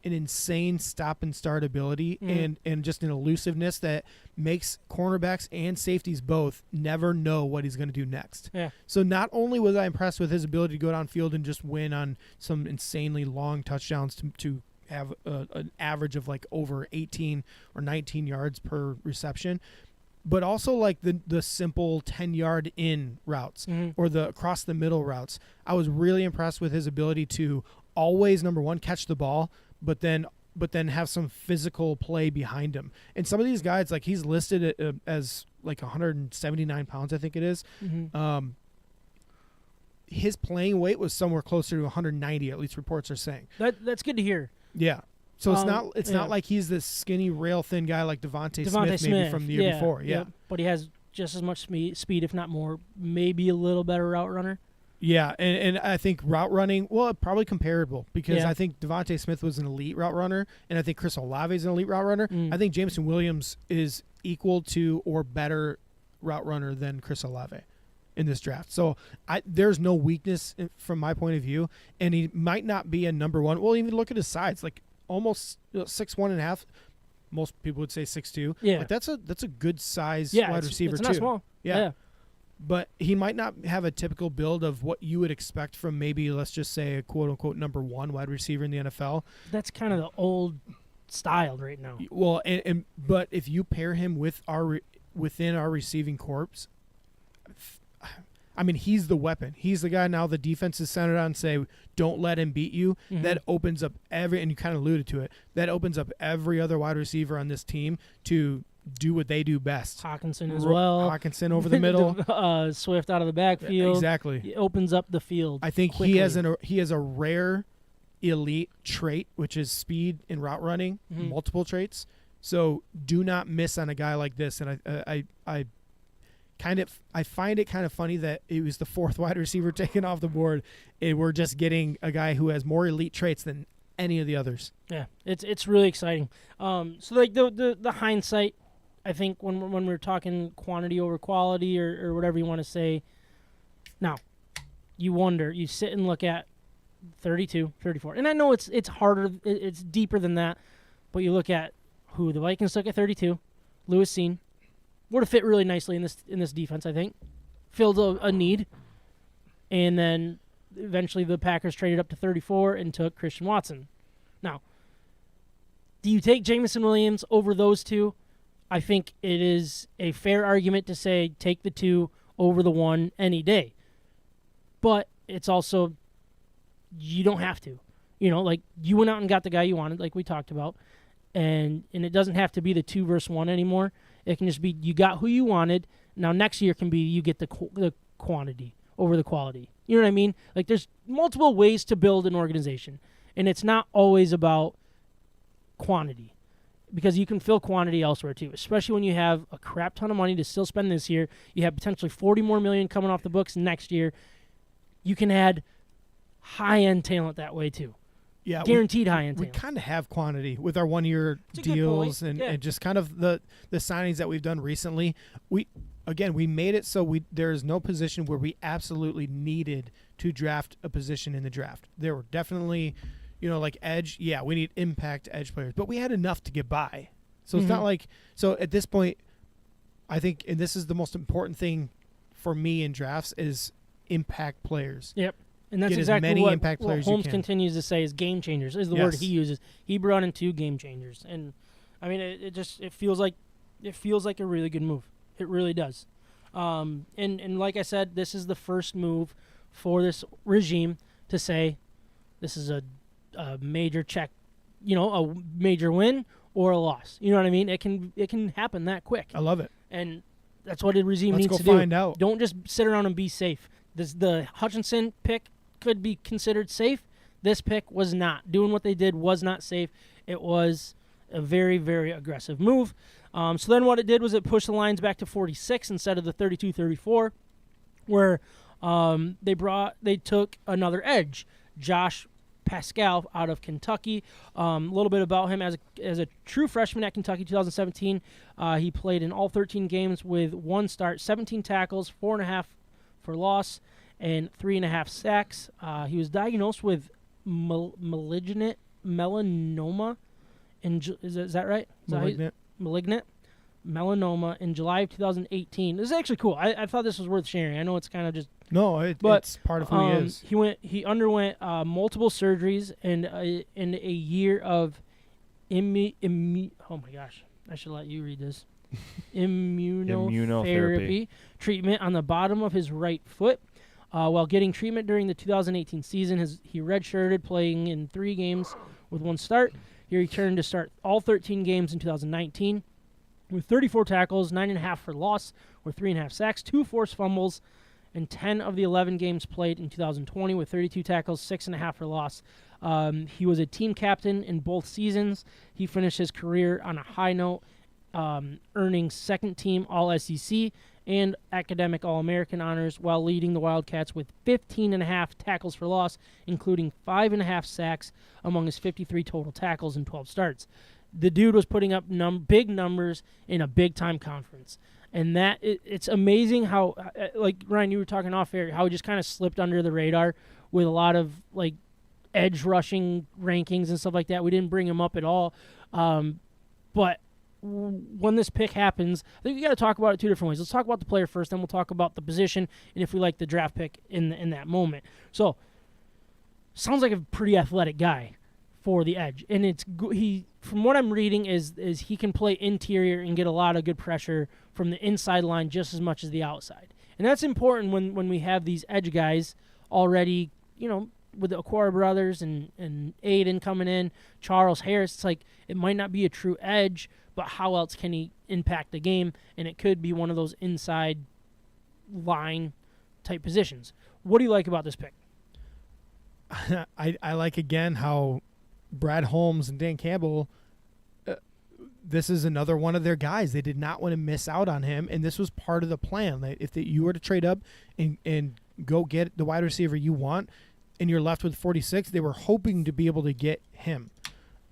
an insane stop and start ability and just an elusiveness that makes cornerbacks and safeties both never know what he's going to do next. Yeah. So not only was I impressed with his ability to go downfield and just win on some insanely long touchdowns to have an average of like over 18 or 19 yards per reception, but also like the simple 10-yard in routes or the across the middle routes. I was really impressed with his ability to always, number one, catch the ball, but then have some physical play behind him. And some of these guys, like he's listed as like 179 pounds, I think it is. his playing weight was somewhere closer to 190, at least reports are saying. That's good to hear. Yeah. So it's not like he's this skinny, rail thin guy like Devontae Smith maybe from the year before. Yeah. But he has just as much speed, if not more, maybe a little better route runner. Yeah, and I think route running, well, probably comparable because I think Devontae Smith was an elite route runner, and I think Chris Olave is an elite route runner. I think Jameson Williams is equal to or better route runner than Chris Olave in this draft. So there's no weakness from my point of view, and he might not be a number one. Well, even look at his size, like almost 6'1.5". Most people would say 6'2". Yeah, like that's a good size wide receiver it's too. Not small. Yeah. But he might not have a typical build of what you would expect from maybe, let's just say, a quote-unquote number one wide receiver in the NFL. That's kind of the old style right now. Well, but if you pair him with within our receiving corps, I mean, he's the weapon. He's the guy now the defense is centered on, say, don't let him beat you. Mm-hmm. That opens up and you kind of alluded to it, that opens up every other wide receiver on this team to do what they do best. Hawkinson as well. Hawkinson over the middle. Swift out of the backfield. Exactly. It opens up the field. I think quickly. he has a rare elite trait, which is speed in route running, multiple traits. So do not miss on a guy like this. And I find it kind of funny that it was the fourth wide receiver taken off the board, and we're just getting a guy who has more elite traits than any of the others. Yeah, it's really exciting. So like the hindsight, I think when we're talking quantity over quality or whatever you want to say, now you sit and look at 32, 34. And I know it's harder, it's deeper than that, but you look at who the Vikings took at 32, Lewis Seen, would have fit really nicely in this defense, I think. Filled a need. And then eventually the Packers traded up to 34 and took Christian Watson. Now, do you take Jameson Williams over those two? I think it is a fair argument to say take the two over the one any day. But it's also, you don't have to. You know, like you went out and got the guy you wanted, like we talked about. And it doesn't have to be the 2 versus 1 anymore. It can just be you got who you wanted. Now next year can be you get the quantity over the quality. You know what I mean? Like there's multiple ways to build an organization. And it's not always about quantity. Because you can fill quantity elsewhere too, especially when you have a crap ton of money to still spend this year. You have potentially $40 more million coming off the books next year. You can add high-end talent that way too. Yeah, guaranteed high-end talent. We kind of have quantity with our one-year deals and just kind of the signings that we've done recently. We made it so there is no position where we absolutely needed to draft a position in the draft. There were definitely, like edge. Yeah, we need impact edge players, but we had enough to get by. So it's not like at this point, I think, and this is the most important thing for me in drafts is impact players. Yep. And that's get exactly as many what impact players Holmes you can. continues to say is game changers is the word he uses. He brought in 2 game changers, and I mean it feels like a really good move. It really does. And like I said, this is the first move for this regime to say this is a major check, a major win or a loss. You know what I mean? It can happen that quick. I love it. And that's what a regime Let's needs go to find do. out. Don't just sit around and be safe. The Hutchinson pick could be considered safe. This pick was not. Doing what they did was not safe. It was a very, very aggressive move. So then what it did was it pushed the lines back to 46 instead of the 32-34, where they took another edge, Josh Pascal out of Kentucky. A little bit about him as a true freshman at Kentucky, 2017. He played in all 13 games with 1 start, 17 tackles, 4.5 for loss, and 3.5 sacks. He was diagnosed with malignant melanoma. Is that right? Malignant melanoma in July of 2018. This is actually cool. I thought this was worth sharing. I know it's kind of just... No, it's part of who he is. He underwent multiple surgeries and a year of oh my gosh, I should let you read this. Immunotherapy treatment on the bottom of his right foot. While getting treatment during the 2018 season, he redshirted, playing in 3 games with 1 start. He returned to start all 13 games in 2019 with 34 tackles, 9.5 for loss, or 3.5 sacks, 2 forced fumbles, in 10 of the 11 games played in 2020 with 32 tackles, 6.5 for loss. He was a team captain in both seasons. He finished his career on a high note, earning second-team All-SEC and academic All-American honors while leading the Wildcats with 15.5 tackles for loss, including 5.5 sacks among his 53 total tackles in 12 starts. The dude was putting up big numbers in a big-time conference. And it's amazing how, like Ryan, you were talking off air, how he just kind of slipped under the radar with a lot of, like, edge rushing rankings and stuff like that. We didn't bring him up at all. But when this pick happens, I think we got to talk about it two different ways. Let's talk about the player first, then we'll talk about the position and if we like the draft pick in that moment. So, sounds like a pretty athletic guy for the edge, and he, from what I'm reading, is he can play interior and get a lot of good pressure from the inside line just as much as the outside, and that's important when we have these edge guys already, with the Aquara brothers and Aiden coming in, Charles Harris. It's like it might not be a true edge, but how else can he impact the game? And it could be one of those inside line type positions. What do you like about this pick? I like, again, how Brad Holmes and Dan Campbell, this is another one of their guys. They did not want to miss out on him, and this was part of the plan. If you were to trade up and go get the wide receiver you want, and you're left with 46, they were hoping to be able to get him.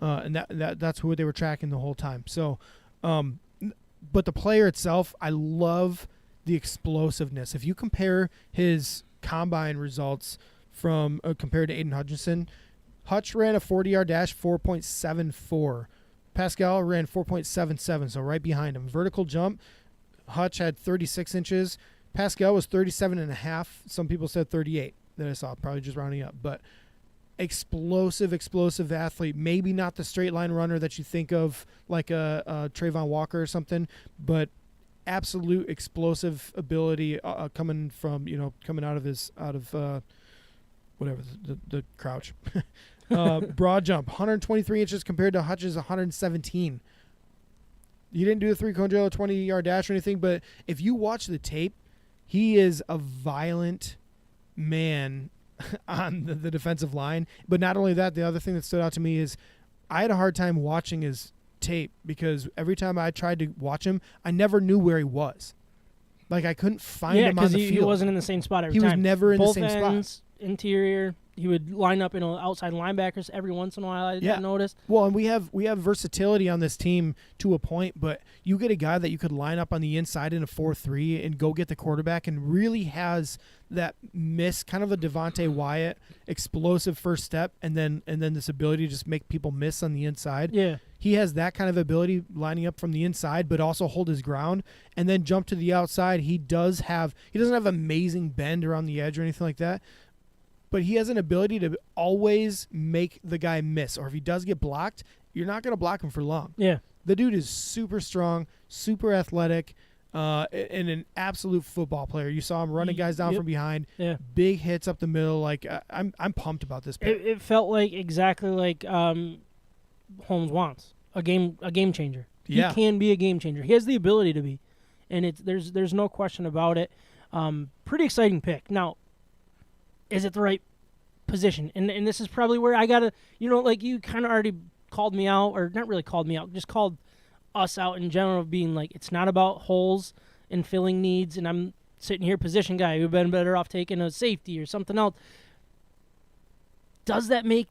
And that's who they were tracking the whole time. So, but the player itself, I love the explosiveness. If you compare his combine results from compared to Aiden Hutchinson, Hutch ran a 40-yard dash, 4.74. Pascal ran 4.77, so right behind him. Vertical jump, Hutch had 36 inches. Pascal was 37.5. Some people said 38 that I saw, probably just rounding up. But explosive athlete. Maybe not the straight line runner that you think of like a Trayvon Walker or something, but absolute explosive ability coming out of whatever the crouch. Broad jump, 123 inches compared to Hutch's 117. He didn't do the 3-cone drill, 20-yard dash or anything, but if you watch the tape, he is a violent man on the defensive line. But not only that, the other thing that stood out to me is I had a hard time watching his tape because every time I tried to watch him, I never knew where he was. Like, I couldn't find him on the field. He wasn't in the same spot every time. He was never in Both the same ends, spot. Interior. He would line up in outside linebackers every once in a while. I didn't notice. Well, and we have versatility on this team to a point, but you get a guy that you could line up on the inside in a 4-3 and go get the quarterback, and really has that kind of a Devontae Wyatt explosive first step, and then this ability to just make people miss on the inside. Yeah. He has that kind of ability lining up from the inside, but also hold his ground and then jump to the outside. He doesn't have amazing bend around the edge or anything like that, but he has an ability to always make the guy miss. Or if he does get blocked, you're not going to block him for long. Yeah. The dude is super strong, super athletic, and an absolute football player. You saw him running guys down from behind. Yeah. Big hits up the middle. Like, I'm pumped about this pick. It felt like exactly like Holmes wants. A game changer. Yeah. He can be a game changer. He has the ability to be. And there's no question about it. Pretty exciting pick. Now, is it the right position? And this is probably where I got to, like you kind of already called me out, or not really called me out, just called us out in general of being like, it's not about holes and filling needs, and I'm sitting here position guy who've been better off taking a safety or something else. Does that make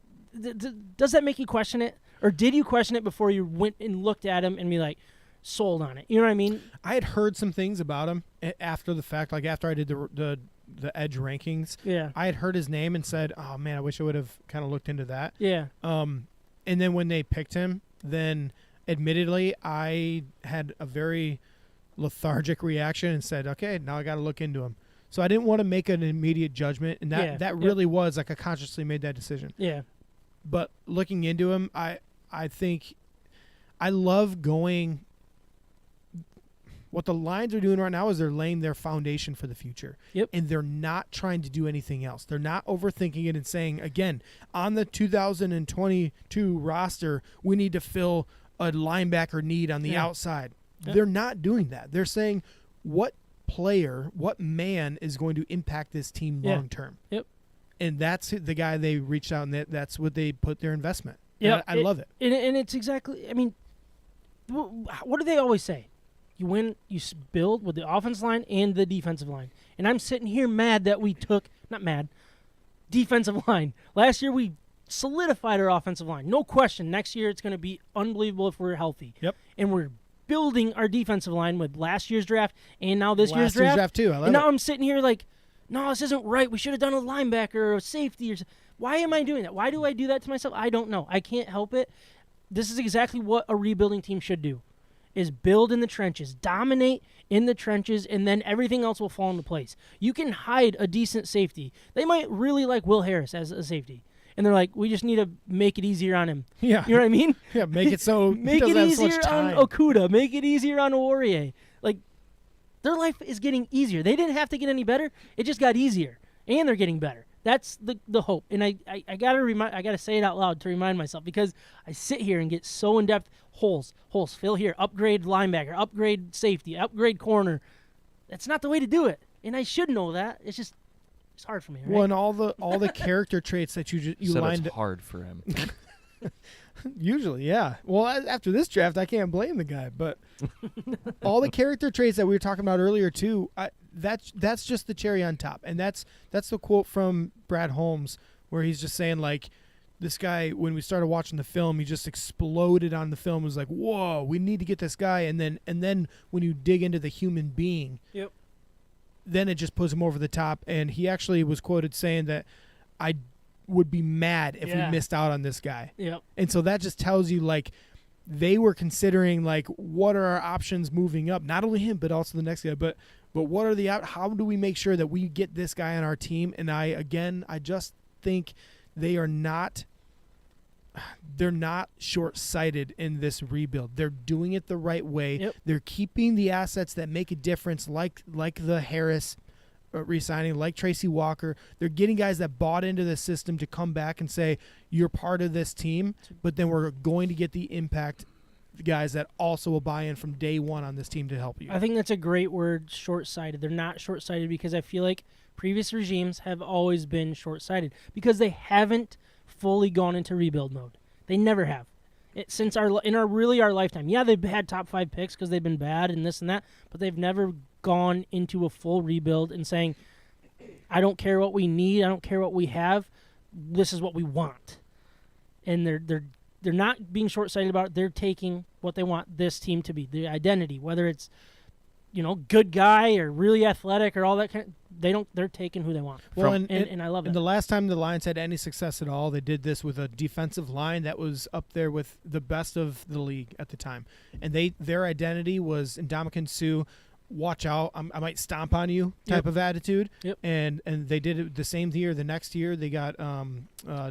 you question it? Or did you question it before you went and looked at him and be like, sold on it? You know what I mean? I had heard some things about him after the fact, like after I did the edge rankings. Yeah. I had heard his name and said, oh, man, I wish I would have kind of looked into that. Yeah. And then when they picked him, then admittedly I had a very lethargic reaction and said, okay, now I got to look into him. So I didn't want to make an immediate judgment, and that really was like I consciously made that decision. Yeah. But looking into him, I think I love going. What the Lions are doing right now is they're laying their foundation for the future. Yep. And they're not trying to do anything else. They're not overthinking it and saying, again, on the 2022 roster, we need to fill a linebacker need on the outside. Yep. They're not doing that. They're saying, what player, what man is going to impact this team long term. Yep. And that's the guy they reached out, and that's what they put their investment. Yeah, I love it. And it's exactly. I mean, what do they always say? You win, you build with the offensive line and the defensive line. And I'm sitting here mad that we took defensive line. Last year we solidified our offensive line. No question. Next year it's going to be unbelievable if we're healthy. Yep. And we're building our defensive line with last year's draft and now this year's draft. Last year's draft too. I love and it. now I'm sitting here like, no, this isn't right. We should have done a linebacker or a safety. Why am I doing that? Why do I do that to myself? I don't know. I can't help it. This is exactly what a rebuilding team should do, is build in the trenches, dominate in the trenches, and then everything else will fall into place. You can hide a decent safety. They might really like Will Harris as a safety. And they're like, we just need to make it easier on him. Yeah. You know what I mean? Yeah, make it so make he it doesn't have so easier much on time. Okuda. Make it easier on Aurier. Like, their life is getting easier. They didn't have to get any better. It just got easier. And they're getting better. That's the hope. And I gotta say it out loud to remind myself, because I sit here and get so in depth. Holes fill here, upgrade linebacker, upgrade safety, upgrade corner. That's not the way to do it. And I should know that. It's hard for me, right? Well, and all the character traits that you Said lined it's hard for him. Usually, yeah. Well, after this draft, I can't blame the guy, but all the character traits that we were talking about earlier too, that's just the cherry on top. And that's the quote from Brad Holmes, where he's just saying, like, this guy, when we started watching the film, he just exploded on the film. It was like, whoa, we need to get this guy. And then when you dig into the human being, yep, then it just puts him over the top. And he actually was quoted saying that I would be mad if we missed out on this guy. Yep. And so that just tells you, like, they were considering, like, what are our options moving up? Not only him, but also the next guy. But what are how do we make sure that we get this guy on our team? And I just think they're not short-sighted in this rebuild. They're doing it the right way. Yep. They're keeping the assets that make a difference, like the Harris re-signing, like Tracy Walker. They're getting guys that bought into the system to come back and say, you're part of this team, but then we're going to get the impact guys that also will buy in from day one on this team to help you. I think that's a great word, short-sighted. They're not short-sighted because I feel like previous regimes have always been short-sighted because they haven't fully gone into rebuild mode. They never have. Since our lifetime. Yeah, they've had top 5 picks because they've been bad and this and that, but they've never gone into a full rebuild and saying, I don't care what we need, I don't care what we have, this is what we want. And they're not being short-sighted about it. They're taking what they want this team to be, the identity, whether it's, good guy or really athletic or all that kind of, they're taking who they want. Well, and I love it. And the last time the Lions had any success at all, they did this with a defensive line that was up there with the best of the league at the time. And their identity was Ndamukong Suh, watch out, I might stomp on you type of attitude. Yep. And they did it the same year. The next year they got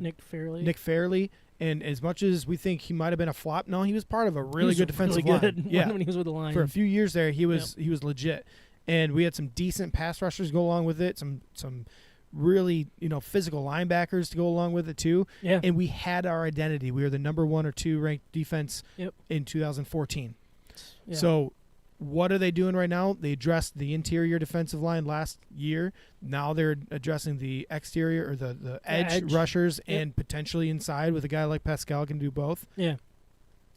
Nick Fairley. And as much as we think he might have been a flop, no, he was part of a really good defensive line. Yeah, when he was with the Lions. For a few years there, he was legit. And we had some decent pass rushers go along with it, some really, physical linebackers to go along with it too. Yeah. And we had our identity. We were the number 1 or 2 ranked defense in 2014. Yeah. So what are they doing right now? They addressed the interior defensive line last year. Now they're addressing the exterior or the edge rushers and potentially inside with a guy like Pascal can do both. Yeah.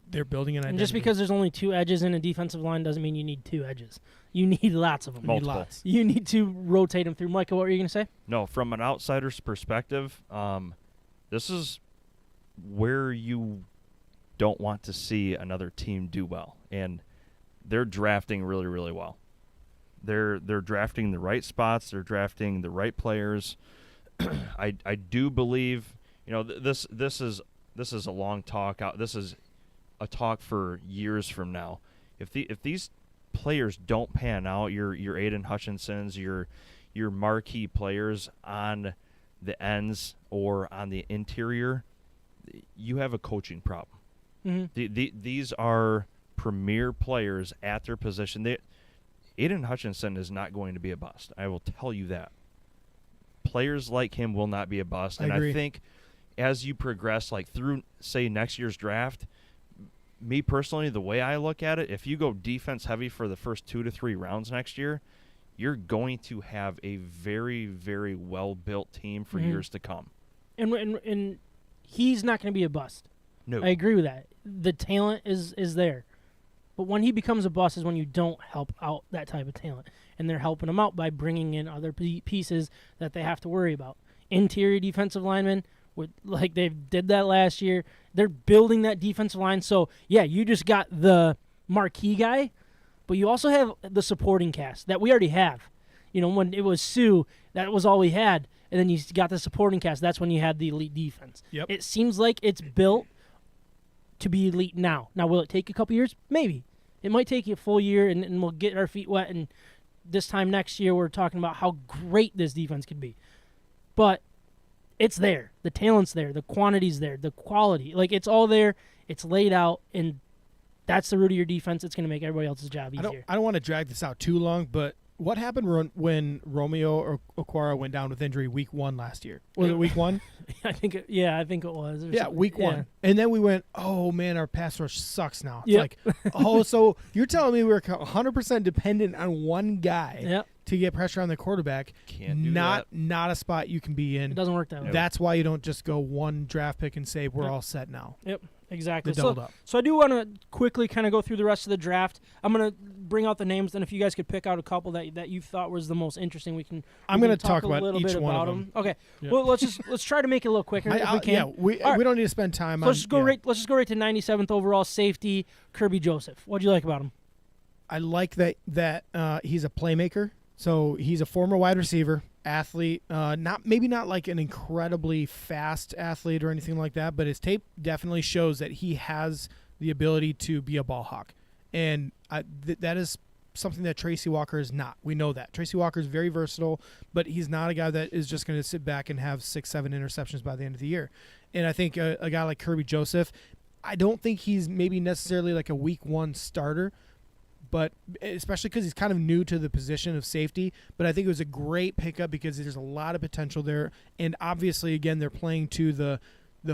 They're building an identity. And just because there's only 2 edges in a defensive line doesn't mean you need 2 edges. You need lots of them. Multiple. You need to rotate them through. Micah, what were you going to say? No, from an outsider's perspective, this is where you don't want to see another team do well. And they're drafting really, really well. They're drafting the right spots. They're drafting the right players. I do believe, this is a long talk out. This is a talk for years from now. If these players don't pan out, your Aiden Hutchinsons, your marquee players on the ends or on the interior, you have a coaching problem. Mm-hmm. These are premier players at their position. Aiden Hutchinson is not going to be a bust. I will tell you that. Players like him will not be a bust. And I think as you progress, like through, say, next year's draft, me personally, the way I look at it, if you go defense heavy for the first 2 to 3 rounds next year, you're going to have a very, very well-built team for years to come. And he's not going to be a bust. No. I agree with that. The talent is there. But when he becomes a bust is when you don't help out that type of talent. And they're helping him out by bringing in other pieces that they have to worry about. Interior defensive linemen, like they did that last year. They're building that defensive line. So, yeah, you just got the marquee guy, but you also have the supporting cast that we already have. You know, when it was Sue, that was all we had. And then you got the supporting cast. That's when you had the elite defense. Yep. It seems like it's built to be elite now. Now, will it take a couple years? Maybe. It might take a full year, and we'll get our feet wet. And this time next year, we're talking about how great this defense could be. But it's there. The talent's there. The quantity's there. The quality. Like, it's all there. It's laid out, and that's the root of your defense. It's going to make everybody else's job easier. I don't want to drag this out too long, but what happened when Romeo Okwara went down with injury week 1 last year? Was it week 1? I think it was. Yeah, week 1. And then we went, oh, man, our pass rush sucks now. It's Yep. like, so you're telling me we're 100% dependent on one guy to get pressure on the quarterback. Can't do not that. Not a spot you can be in. It doesn't work that way. That's why you don't just go one draft pick and say we're all set now. Yep, exactly. The doubled up. So I do want to quickly kind of go through the rest of the draft. I'm going to bring out the names, and if you guys could pick out a couple that you thought was the most interesting, I'm going to talk about a little each bit one about of them. Okay. Yeah. Well, let's try to make it a little quicker if we can. Yeah, we don't need to spend time on. Let's just go right to 97th overall safety, Kirby Joseph. What'd you like about him? I like that he's a playmaker. So he's a former wide receiver, athlete, maybe not like an incredibly fast athlete or anything like that, but his tape definitely shows that he has the ability to be a ball hawk. And that is something that Tracy Walker is not. We know that. Tracy Walker is very versatile, but he's not a guy that is just going to sit back and have 6-7 interceptions by the end of the year. And I think a guy like Kirby Joseph, I don't think he's maybe necessarily like a week 1 starter, but especially because he's kind of new to the position of safety. But I think it was a great pickup because there's a lot of potential there. And obviously, again, they're playing to the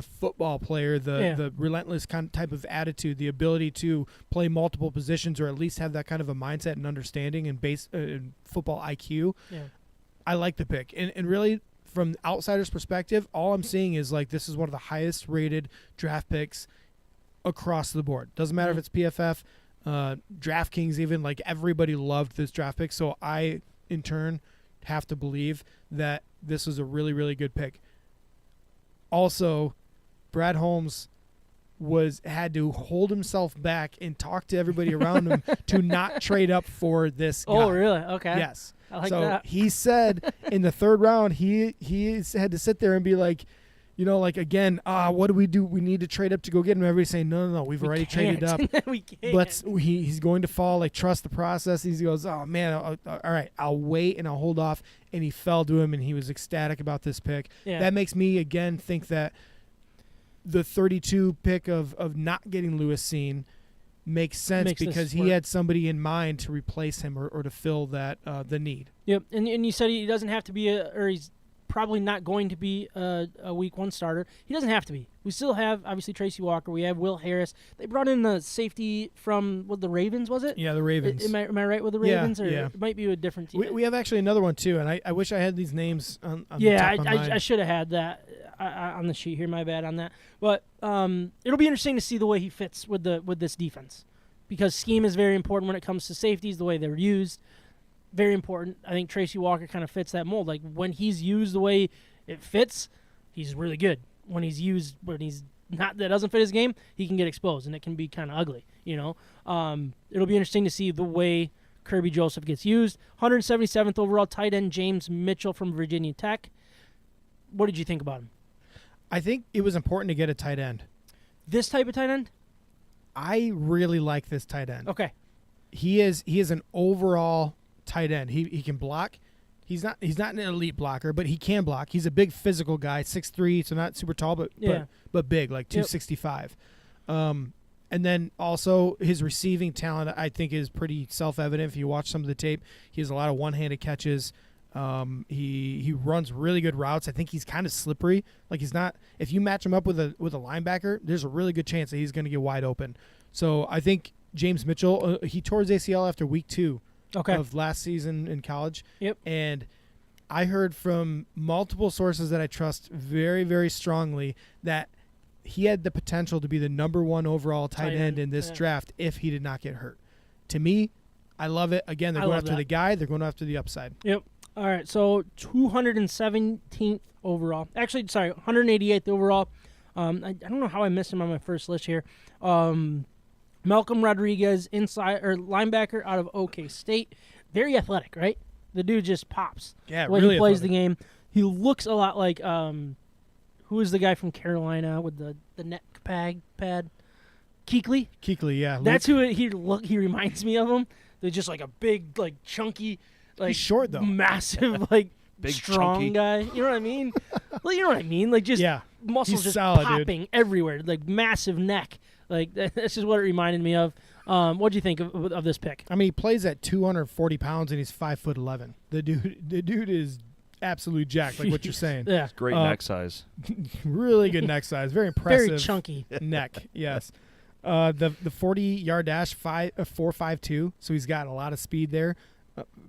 football player, the relentless kind of type of attitude, the ability to play multiple positions or at least have that kind of a mindset and understanding and football IQ. Yeah. I like the pick. And really, from the outsider's perspective, all I'm seeing is like this is one of the highest rated draft picks across the board. Doesn't matter if it's PFF, DraftKings even, like everybody loved this draft pick. So I, in turn, have to believe that this was a really, really good pick. Also, Brad Holmes had to hold himself back and talk to everybody around him to not trade up for this guy. Oh, really? Okay. Yes. I like so that. he said in the 3rd round, he had to sit there and be like, again, what do? We need to trade up to go get him. Everybody's saying, no, we've already traded up. We can't. He's going to fall. Like, trust the process. He goes, oh, man, all right, I'll wait and I'll hold off. And he fell to him, and he was ecstatic about this pick. Yeah. That makes me, again, think that the 32 pick of not getting Lewis Seen makes sense because he had somebody in mind to replace him or to fill that the need. Yep, and you said he doesn't have to be he's probably not going to be a week 1 starter. He doesn't have to be. We still have, obviously, Tracy Walker. We have Will Harris. They brought in the safety from the Ravens, was it? Yeah, the Ravens. Am I right with the Ravens? Yeah. It might be a different team. We have actually another one, too, and I wish I had these names on the top of my mind. I should have had that on the sheet here. My bad on that. But it'll be interesting to see the way he fits with this defense because scheme is very important when it comes to safeties, the way they're used. Very important. I think Tracy Walker kind of fits that mold. Like, when he's used the way it fits, he's really good. When he's used, when he's not, that doesn't fit his game, he can get exposed, and it can be kind of ugly, It'll be interesting to see the way Kirby Joseph gets used. 177th overall tight end James Mitchell from Virginia Tech. What did you think about him? I think it was important to get a tight end. This type of tight end? I really like this tight end. Okay. He is an overall tight end. He can block. He's not an elite blocker, but he can block. He's a big physical guy, 6'3", so not super tall, but big, like 265. And then also his receiving talent, I think, is pretty self-evident. If you watch some of the tape, he has a lot of one-handed catches. He runs really good routes. I think he's kind of slippery. Like, he's not. If you match him up with a linebacker, there's a really good chance that he's going to get wide open. So I think James Mitchell, he tore his ACL after week 2 of last season in college. Yep. And I heard from multiple sources that I trust very, very strongly that he had the potential to be the number 1 overall tight end in this draft if he did not get hurt. To me, I love it. Again, they're going after the guy. They're going after the upside. Yep. All right, so 217th overall. Actually, sorry, 188th overall. I don't know how I missed him on my first list here. Malcolm Rodriguez, linebacker out of OK State. Very athletic, right? The dude just pops. Yeah, the way really he plays athletic. the game. He looks a lot like who is the guy from Carolina with the neck pad? Kuechly? Kuechly, yeah. That's who he reminds me of him. They're just like a big, like chunky, like he's short though, massive, like big strong chunky guy. You know what I mean? Like, you know what I mean? Like just muscles he's just solid, popping dude. everywhere. Like massive neck. Like that's just what it reminded me of. What do you think of this pick? I mean, he plays at 240 pounds and he's 5'11". The dude is absolutely jacked, like what you're saying. Yeah, Great neck size. Really good neck size. Very impressive. very chunky neck. Yes. The 40-yard dash 4.52. So he's got a lot of speed there.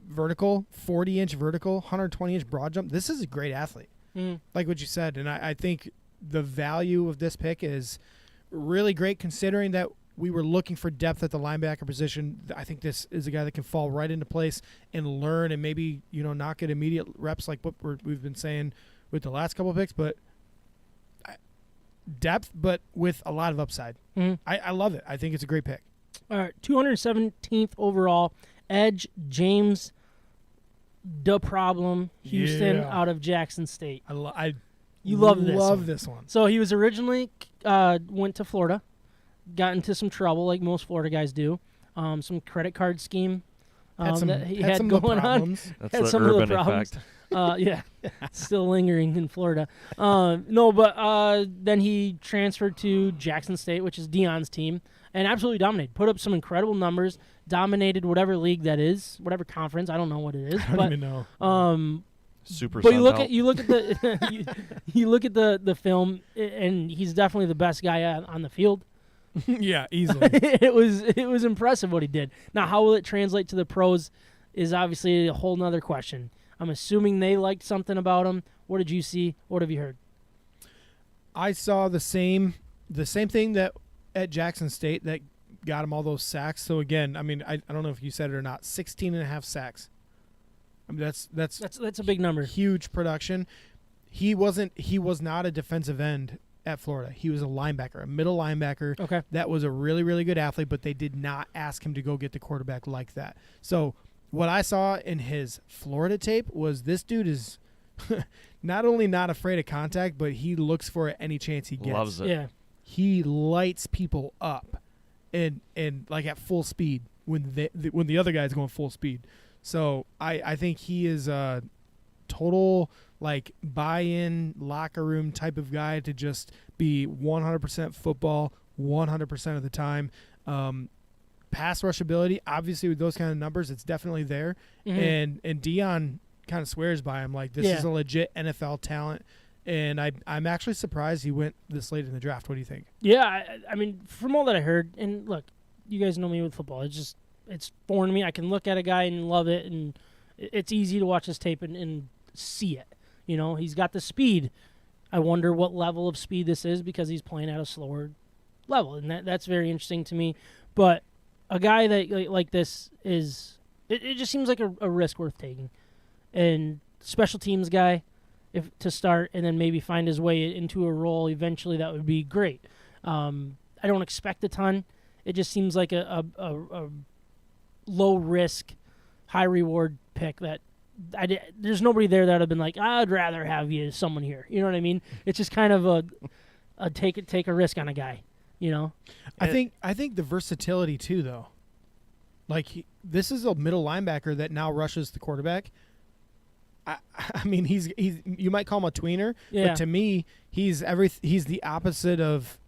Vertical, 40-inch vertical, 120-inch broad jump. This is a great athlete. Like what you said, and I think the value of this pick is really great considering that we were looking for depth at the linebacker position. I think this is a guy that can fall right into place and learn and maybe, not get immediate reps like what we've been saying with the last couple of picks, but depth, but with a lot of upside. I love it. I think it's a great pick. All right, 217th overall, edge James the Problem Houston out of Jackson State. You love this one. So he was originally went to Florida, got into some trouble like most Florida guys do, some credit card scheme that he had going on. That's had the some urban of the problems. effect. Still lingering in Florida. Then he transferred to Jackson State, which is Dion's team, and absolutely dominated. Put up some incredible numbers, dominated whatever league that is, whatever conference. I don't know what it is. I don't even know. Super. But you look at the you look at the film, and he's definitely the best guy on the field. Yeah, easily. It was impressive what he did. Now, how will it translate to the pros is obviously a whole nother question. I'm assuming they liked something about him. What did you see? What have you heard? I saw the same thing that at Jackson State that got him all those sacks. So again, I mean, I don't know if you said it or not, 16 and a half sacks. I mean, that's a big number. Huge production. He was not a defensive end at Florida. He was a linebacker, a middle linebacker. Okay. That was a really, really good athlete, but they did not ask him to go get the quarterback like that. So what I saw in his Florida tape was this dude is not only not afraid of contact, but he looks for it any chance he gets. Loves it. Yeah. He lights people up and like at full speed when the other guy's going full speed. So I think he is a total like buy-in locker room type of guy to just be 100% football 100% of the time. Pass rush ability, obviously with those kind of numbers, it's definitely there. And Dion kind of swears by him like this is a legit NFL talent. And I'm actually surprised he went this late in the draft. What do you think? Yeah, I mean, from all that I heard, and look, you guys know me with football. It's foreign to me. I can look at a guy and love it, and it's easy to watch his tape and see it. He's got the speed. I wonder what level of speed this is because he's playing at a slower level, and that's very interesting to me. But a guy that like this is it just seems like a risk worth taking. And special teams guy, if to start and then maybe find his way into a role eventually, that would be great. I don't expect a ton. It just seems like a low risk, high reward pick that there's nobody there that would have been like, I'd rather have someone here. You know what I mean? It's just kind of a take a risk on a guy. I think the versatility too, though. Like this is a middle linebacker that now rushes the quarterback. I mean, he's you might call him a tweener, but to me, he's the opposite of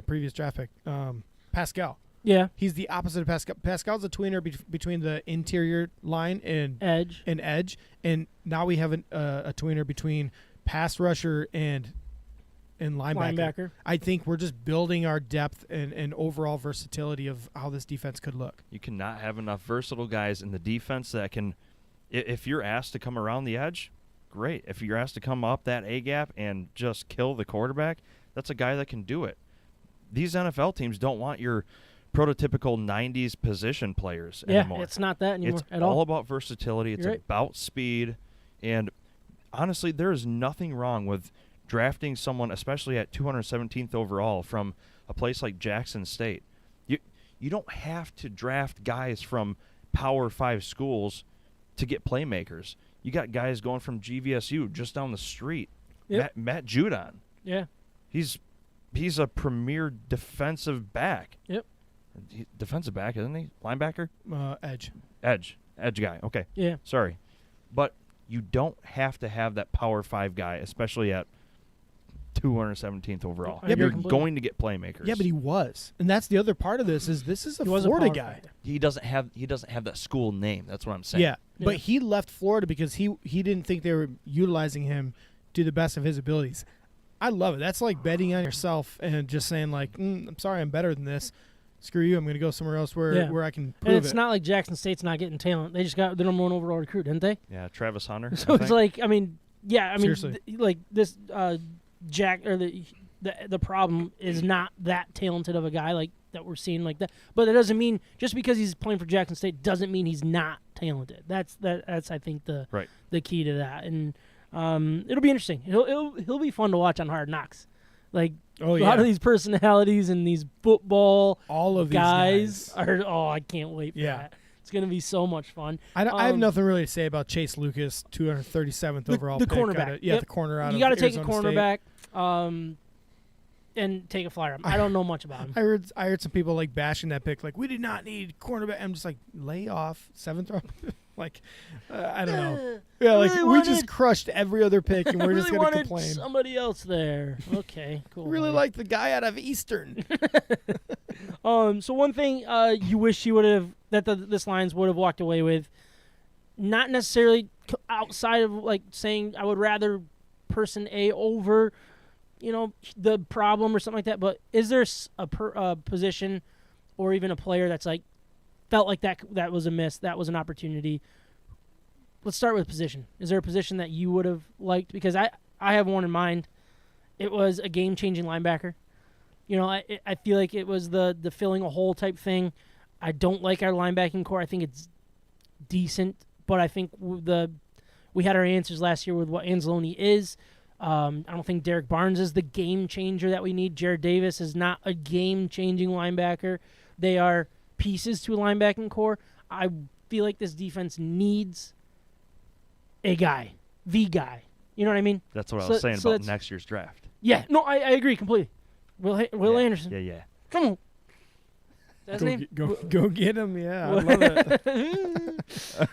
previous draft pick, Pascal. Yeah, he's the opposite of Pascal. Pascal's a tweener between the interior line and edge, and now we have a tweener between pass rusher and in linebacker. I think we're just building our depth and overall versatility of how this defense could look. You cannot have enough versatile guys in the defense that can, if you're asked to come around the edge, great. If you're asked to come up that A-gap and just kill the quarterback, that's a guy that can do it. These NFL teams don't want your prototypical 90s position players anymore. Yeah, it's not that anymore it's at all. It's all about versatility. It's about speed. And honestly, there is nothing wrong with drafting someone, especially at 217th overall, from a place like Jackson State. You don't have to draft guys from Power 5 schools to get playmakers. You got guys going from GVSU just down the street. Yep. Matt Judon. Yeah. He's a premier defensive back. Yep. Defensive back, isn't he? Linebacker? Edge. Edge guy. Okay. Yeah. Sorry. But you don't have to have that Power 5 guy, especially at 217th overall. Yeah, you're going to get playmakers. Yeah, but he was. And that's the other part of this is a Florida guy. He doesn't have that school name. That's what I'm saying. Yeah. But he left Florida because he didn't think they were utilizing him to the best of his abilities. I love it. That's like betting on yourself and just saying like, I'm sorry, I'm better than this. Screw you. I'm going to go somewhere else where I can prove it. And it's not like Jackson State's not getting talent. They just got the number 1 overall recruit, didn't they? Yeah, Travis Hunter. So it's like, Seriously. like this Jack or the problem is not that talented of a guy like that we're seeing like that. But it doesn't mean just because he's playing for Jackson State doesn't mean he's not talented. That's I think the key to that. And it'll be interesting. He'll be fun to watch on Hard Knocks. Like a lot of these personalities and these football all of guys these are. Oh, I can't wait for that. It's going to be so much fun. I have nothing really to say about Chase Lucas, 237th overall the pick. cornerback. The corner out of You got to take a Arizona cornerback and take a flyer. I don't know much about him. I heard some people like bashing that pick. Like, we did not need cornerback. I'm just like, lay off 7th round. Like, I don't know. Yeah, like we just crushed every other pick, and we're just going to complain. Somebody else there. Okay, cool. Really like the guy out of Eastern. So one thing you wish you would have this Lions would have walked away with, not necessarily outside of like saying I would rather person A over, the problem or something like that. But is there a position or even a player that's like felt like that was a miss, that was an opportunity? Let's start with position. Is there a position that you would have liked? Because I have one in mind. It was a game-changing linebacker. I feel like it was the filling a hole type thing. I don't like our linebacking core. I think it's decent, but I think we had our answers last year with what Anzalone is. I don't think Derek Barnes is the game changer that we need. Jared Davis is not a game-changing linebacker. They are pieces to a linebacking core. I feel like this defense needs a guy, the guy. You know what I mean? That's what I was saying about next year's draft. Yeah, no, I agree completely. Will Anderson. Yeah. Come on. That's his name? Go get him, yeah. I love it.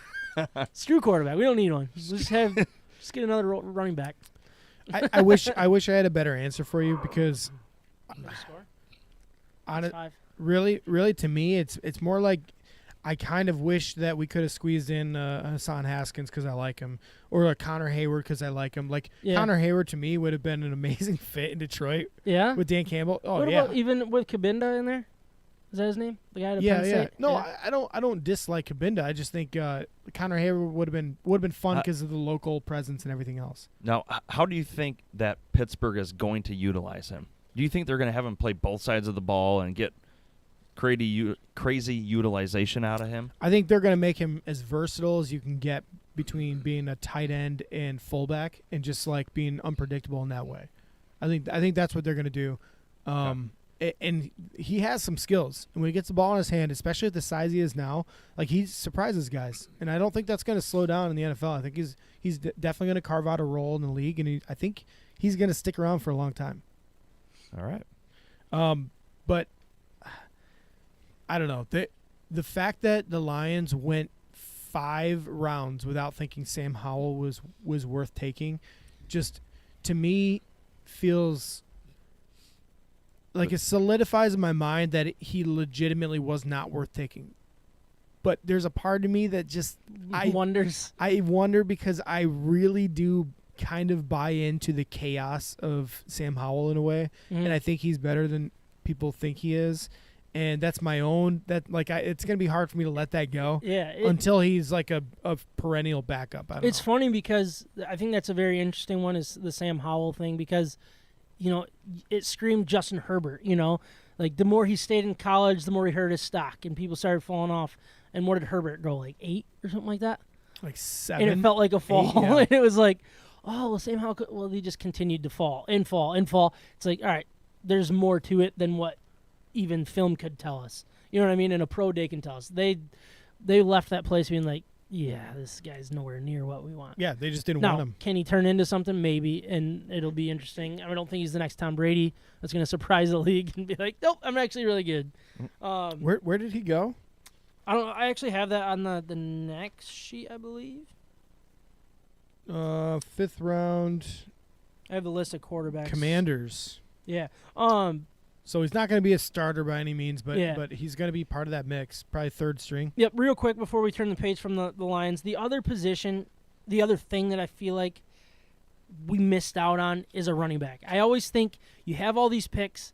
Screw quarterback. We don't need one. Just get another running back. I wish I had a better answer for you because really to me it's more like I kind of wish that we could have squeezed in Hassan Haskins because I like him, or a Connor Hayward because I like him. Connor Hayward to me would have been an amazing fit in Detroit. Yeah, with Dan Campbell. Oh, what about even with Kabinda in there? Is that his name? The guy at Penn State? No, I don't dislike Kabinda. I just think Connor Hayward would have been fun because of the local presence and everything else. Now, how do you think that Pittsburgh is going to utilize him? Do you think they're going to have him play both sides of the ball and get crazy utilization out of him? I think they're going to make him as versatile as you can get between being a tight end and fullback, and just like being unpredictable in that way. I think that's what they're going to do. And he has some skills. And when he gets the ball in his hand, especially at the size he is now, like, he surprises guys. And I don't think that's going to slow down in the NFL. I think he's definitely going to carve out a role in the league, and I think he's going to stick around for a long time. All right. But I don't know. The fact that the Lions went 5 rounds without thinking Sam Howell was worth taking, just to me feels like it solidifies in my mind that he legitimately was not worth taking. But there's a part of me that just wonders. I wonder because I really do kind of buy into the chaos of Sam Howell in a way, and I think he's better than people think he is. And that's my own. It's gonna be hard for me to let that go. Yeah, until he's like a perennial backup. It's funny because I think that's a very interesting one, is the Sam Howell thing, because it screamed Justin Herbert. Like the more he stayed in college, the more he hurt his stock, and people started falling off. And what did Herbert go, like 8 or something like that? Like 7. And it felt like a fall. 8, yeah. And it was like, oh, well, Sam Howell. Well, he just continued to fall and fall and fall. It's like, all right, there's more to it than what even film could tell us. You know what I mean? And a pro day can tell us. They left that place being like, yeah, this guy's nowhere near what we want. Yeah, they just didn't now, want him. Can he turn into something? Maybe, and it'll be interesting. I don't think he's the next Tom Brady that's going to surprise the league and be like, nope, I'm actually really good. Where did he go? I don't. I actually have that on the next sheet, I believe. 5th round. I have the list of quarterbacks. Commanders. Yeah. So he's not going to be a starter by any means, but Yeah. but he's going to be part of that mix, probably 3rd string. Yep. Real quick before we turn the page from the Lions, the other position, the other thing that I feel like we missed out on is a running back. I always think you have all these picks,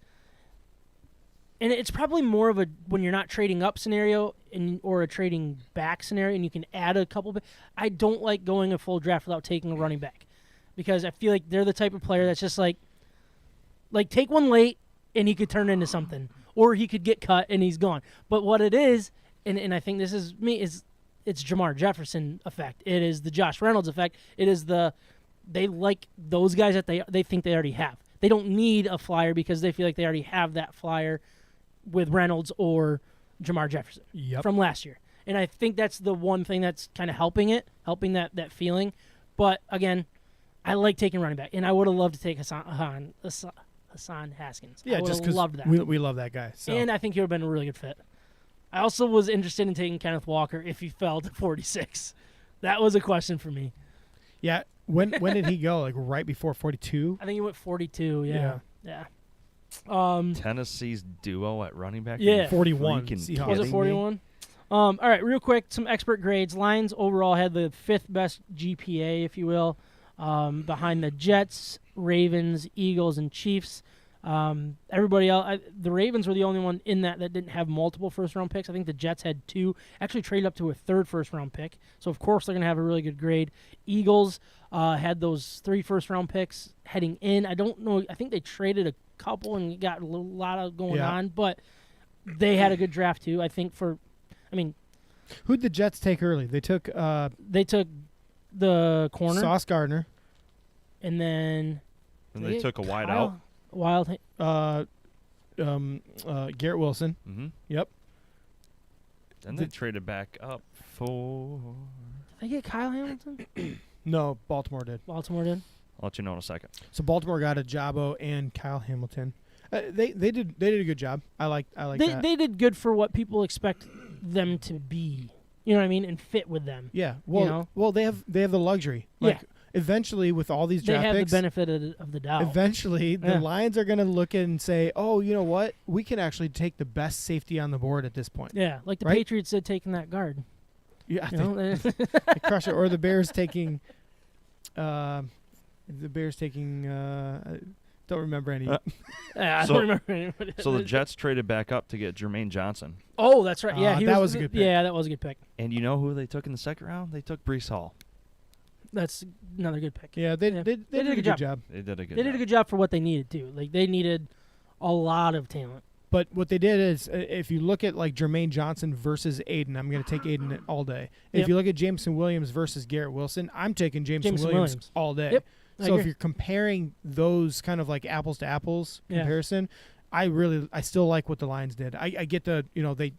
and it's probably more of a when you're not trading up scenario or a trading back scenario, and you can add a couple. I don't like going a full draft without taking a running back, because I feel like they're the type of player that's just like take one late and he could turn into something, or he could get cut and he's gone. But what it is, and I think this is it's Jamar Jefferson effect. It is the Josh Reynolds effect. It is they like those guys that they think they already have. They don't need a flyer because they feel like they already have that flyer with Reynolds or Jamar Jefferson from last year. And I think that's the one thing that's kind of helping that feeling. But, again, I like taking running back, and I would have loved to take Hassan Haskins. Yeah, I would just have because loved that. we love that guy. So. And I think he would have been a really good fit. I also was interested in taking Kenneth Walker if he fell to 46. That was a question for me. Yeah. When did he go? Like right before 42? I think he went 42, yeah. Tennessee's duo at running back. Yeah. 41. Was it 41? All right, real quick, some expert grades. Lions overall had the 5th best GPA, if you will, behind the Jets, Ravens, Eagles, and Chiefs. Everybody else, the Ravens were the only one in that didn't have multiple first-round picks. I think the Jets had 2, actually traded up to a 3rd first-round pick. So, of course, they're going to have a really good grade. Eagles had those 3 first-round picks heading in. I don't know. I think they traded a couple and got a lot of going on, but they had a good draft, too. I think who'd the Jets take early? They took the corner. Sauce Gardner. And then they took a wide out. Garrett Wilson. Mm-hmm. Yep. Then they traded back up for... Did they get Kyle Hamilton? No, Baltimore did. Baltimore did? I'll let you know in a second. So Baltimore got Ajabo and Kyle Hamilton. They did a good job. I like that. They did good for what people expect them to be. You know what I mean? And fit with them. Yeah. Well, they have the luxury. Like, eventually, with all these draft picks, they have the benefit of the doubt. Eventually, the Lions are going to look and say, "Oh, you know what? We can actually take the best safety on the board at this point." Yeah, like the Patriots did taking that guard. Yeah, they crush it. Or the Bears taking. Don't remember any. I don't remember any. So the Jets traded back up to get Jermaine Johnson. Oh, that's right. Yeah, that was a good pick. Yeah, that was a good pick. And you know who they took in the 2nd round? They took Breece Hall. That's another good pick. Yeah, they did a good job. They did a good job. They did a good job for what they needed too. Like they needed a lot of talent. But what they did is, if you look at like Jermaine Johnson versus Aiden, I'm going to take Aiden all day. If you look at Jameson Williams versus Garrett Wilson, I'm taking Jameson Williams all day. Yep. So if you're comparing those kind of like apples to apples comparison, I still like what the Lions did. I get they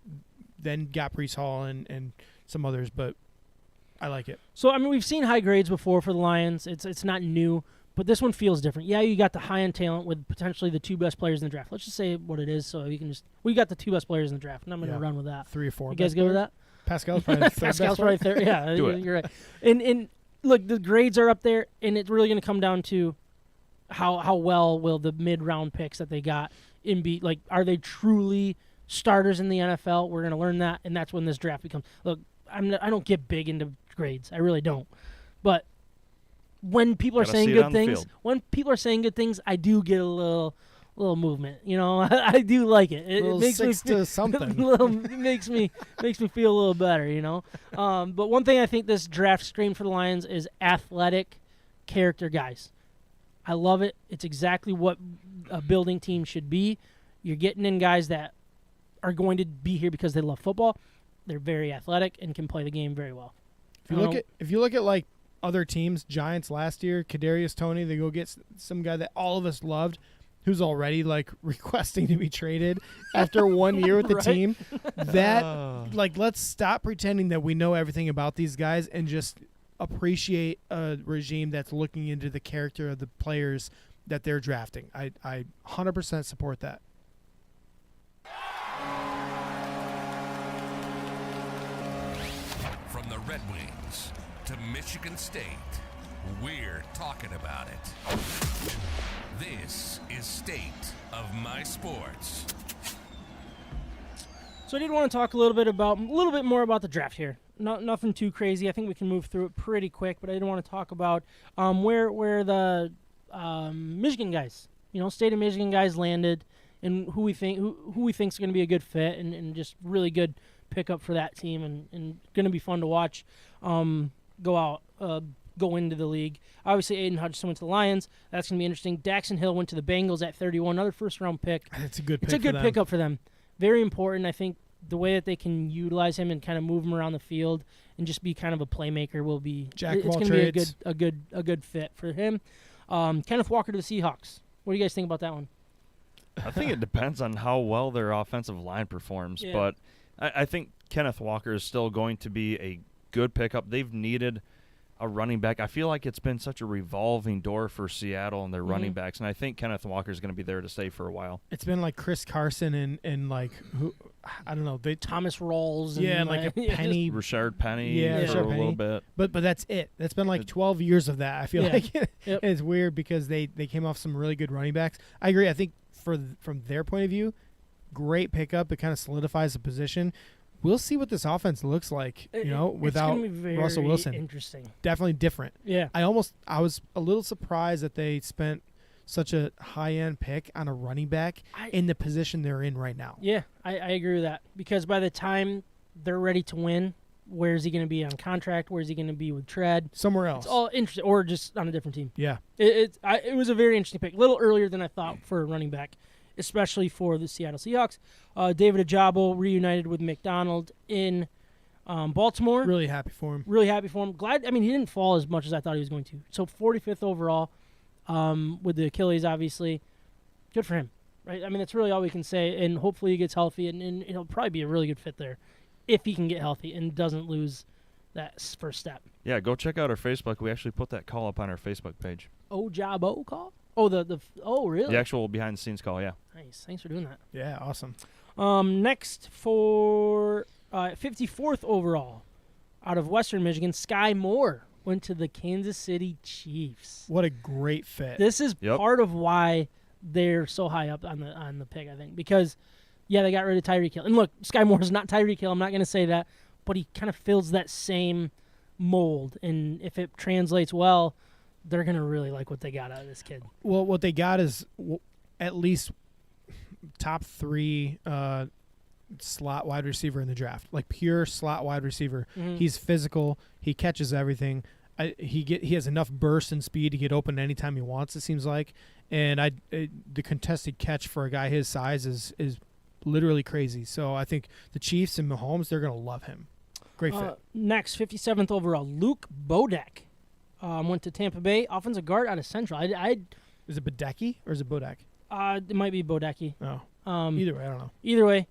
then got Breece Hall and some others, but I like it. So I mean, we've seen high grades before for the Lions. It's not new, but this one feels different. Yeah, you got the high end talent with potentially the 2 best players in the draft. Let's just say what it is, so we got the 2 best players in the draft, and I'm going to run with that. 3 or 4. You guys good with that? Pascal's probably the 3rd Pascal's probably 3rd. Yeah, you're right. And look, the grades are up there, and it's really going to come down to how well will the mid-round picks that they got be. Like, are they truly starters in the NFL? We're going to learn that, and that's when this draft becomes. Look, I don't get big into grades. I really don't. But when people are Gotta saying see it good on the things, field. when people are saying good things, I do get a little movement. You know, I do like it. It Little makes me six to something. it makes me feel a little better. You know, but one thing I think this draft screamed for the Lions is athletic character guys. I love it. It's exactly what a building team should be. You're getting in guys that are going to be here because they love football. They're very athletic and can play the game very well. If you look at like other teams, Giants last year, Kadarius Toney, they go get some guy that all of us loved, who's already like requesting to be traded after 1 year with the Right? team. That let's stop pretending that we know everything about these guys and just appreciate a regime that's looking into the character of the players that they're drafting. I 100% support that. From the Red Wings to Michigan State, we're talking about it. This is State of My Sports. So I did want to talk a little bit more about the draft here. Nothing too crazy. I think we can move through it pretty quick, but I did want to talk about where the Michigan guys, state of Michigan guys landed, and who we think is going to be a good fit, and just really good pickup for that team, and going to be fun to watch go into the league. Obviously, Aiden Hutchinson went to the Lions. That's going to be interesting. Daxton Hill went to the Bengals at 31, another first-round pick. It's a good pick. It's a good pickup for them. Very important. I think the way that they can utilize him and kind of move him around the field and just be kind of a playmaker will be Jack of all it's going to be trades. a good fit for him. Kenneth Walker to the Seahawks. What do you guys think about that one? I think it depends on how well their offensive line performs, Yeah. but I think Kenneth Walker is still going to be a good pickup. They've needed a running back. I feel like it's been such a revolving door for Seattle and their running backs, and I think Kenneth Walker is going to be there to stay for a while. It's been like Chris Carson and like who I don't know. Thomas Rawls. And like a Penny. Richard Penny Yeah, for Rashard a little Penny. bit. But that's it. That's been like 12 years of that. I feel like Yep. it's weird because they came off some really good running backs. I agree. I think from their point of view, great pickup. It kind of solidifies the position. We'll see what this offense looks like, without it's gonna be very Russell Wilson. Interesting. Definitely different. Yeah. I was a little surprised that they spent such a high-end pick on a running back in the position they're in right now. Yeah, I agree with that, because by the time they're ready to win, where is he going to be on contract? Where is he going to be with Tread? Somewhere else. It's all interesting, or just on a different team. Yeah. It was a very interesting pick. A little earlier than I thought for a running back, especially for the Seattle Seahawks. David Ajabo reunited with McDonald in Baltimore. Really happy for him. Really happy for him. Glad. I mean, he didn't fall as much as I thought he was going to. So 45th overall with the Achilles, obviously. Good for him, right? I mean, that's really all we can say. And hopefully he gets healthy, and he'll probably be a really good fit there if he can get healthy and doesn't lose that first step. Yeah, go check out our Facebook. We actually put that call up on our Facebook page. Ojabo call? Oh, really? The actual behind-the-scenes call, yeah. Nice. Thanks for doing that. Yeah, awesome. Next for 54th overall, out of Western Michigan, Sky Moore went to the Kansas City Chiefs. What a great fit. This is part of why they're so high up on the pick, I think, because they got rid of Tyreek Hill. And look, Sky Moore is not Tyreek Hill. I'm not going to say that, but he kind of fills that same mold. And if it translates well, they're going to really like what they got out of this kid. Well, what they got is at least top 3 slot wide receiver in the draft, like pure slot wide receiver. Mm-hmm. He's physical. He catches everything. He has enough burst and speed to get open anytime he wants, it seems like. And the contested catch for a guy his size is literally crazy. So I think the Chiefs and Mahomes, they're going to love him. Great fit. Next, 57th overall, Luke Bodek went to Tampa Bay, offensive guard out of Central. Is it Bodecki or is it Bodek? It might be Bodecki. Oh. Either way, I don't know. Either way,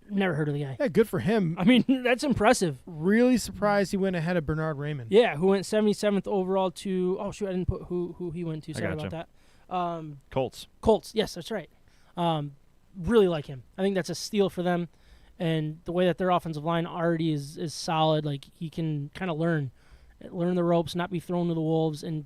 never heard of the guy. Yeah, good for him. I mean, that's impressive. Really surprised he went ahead of Bernard Raymond. Yeah, who went 77th overall to... Oh, shoot, I didn't put who he went to. Sorry about that. Colts. Colts, yes, that's right. Really like him. I think that's a steal for them. And the way that their offensive line already is solid, like he can kind of learn the ropes, not be thrown to the wolves, and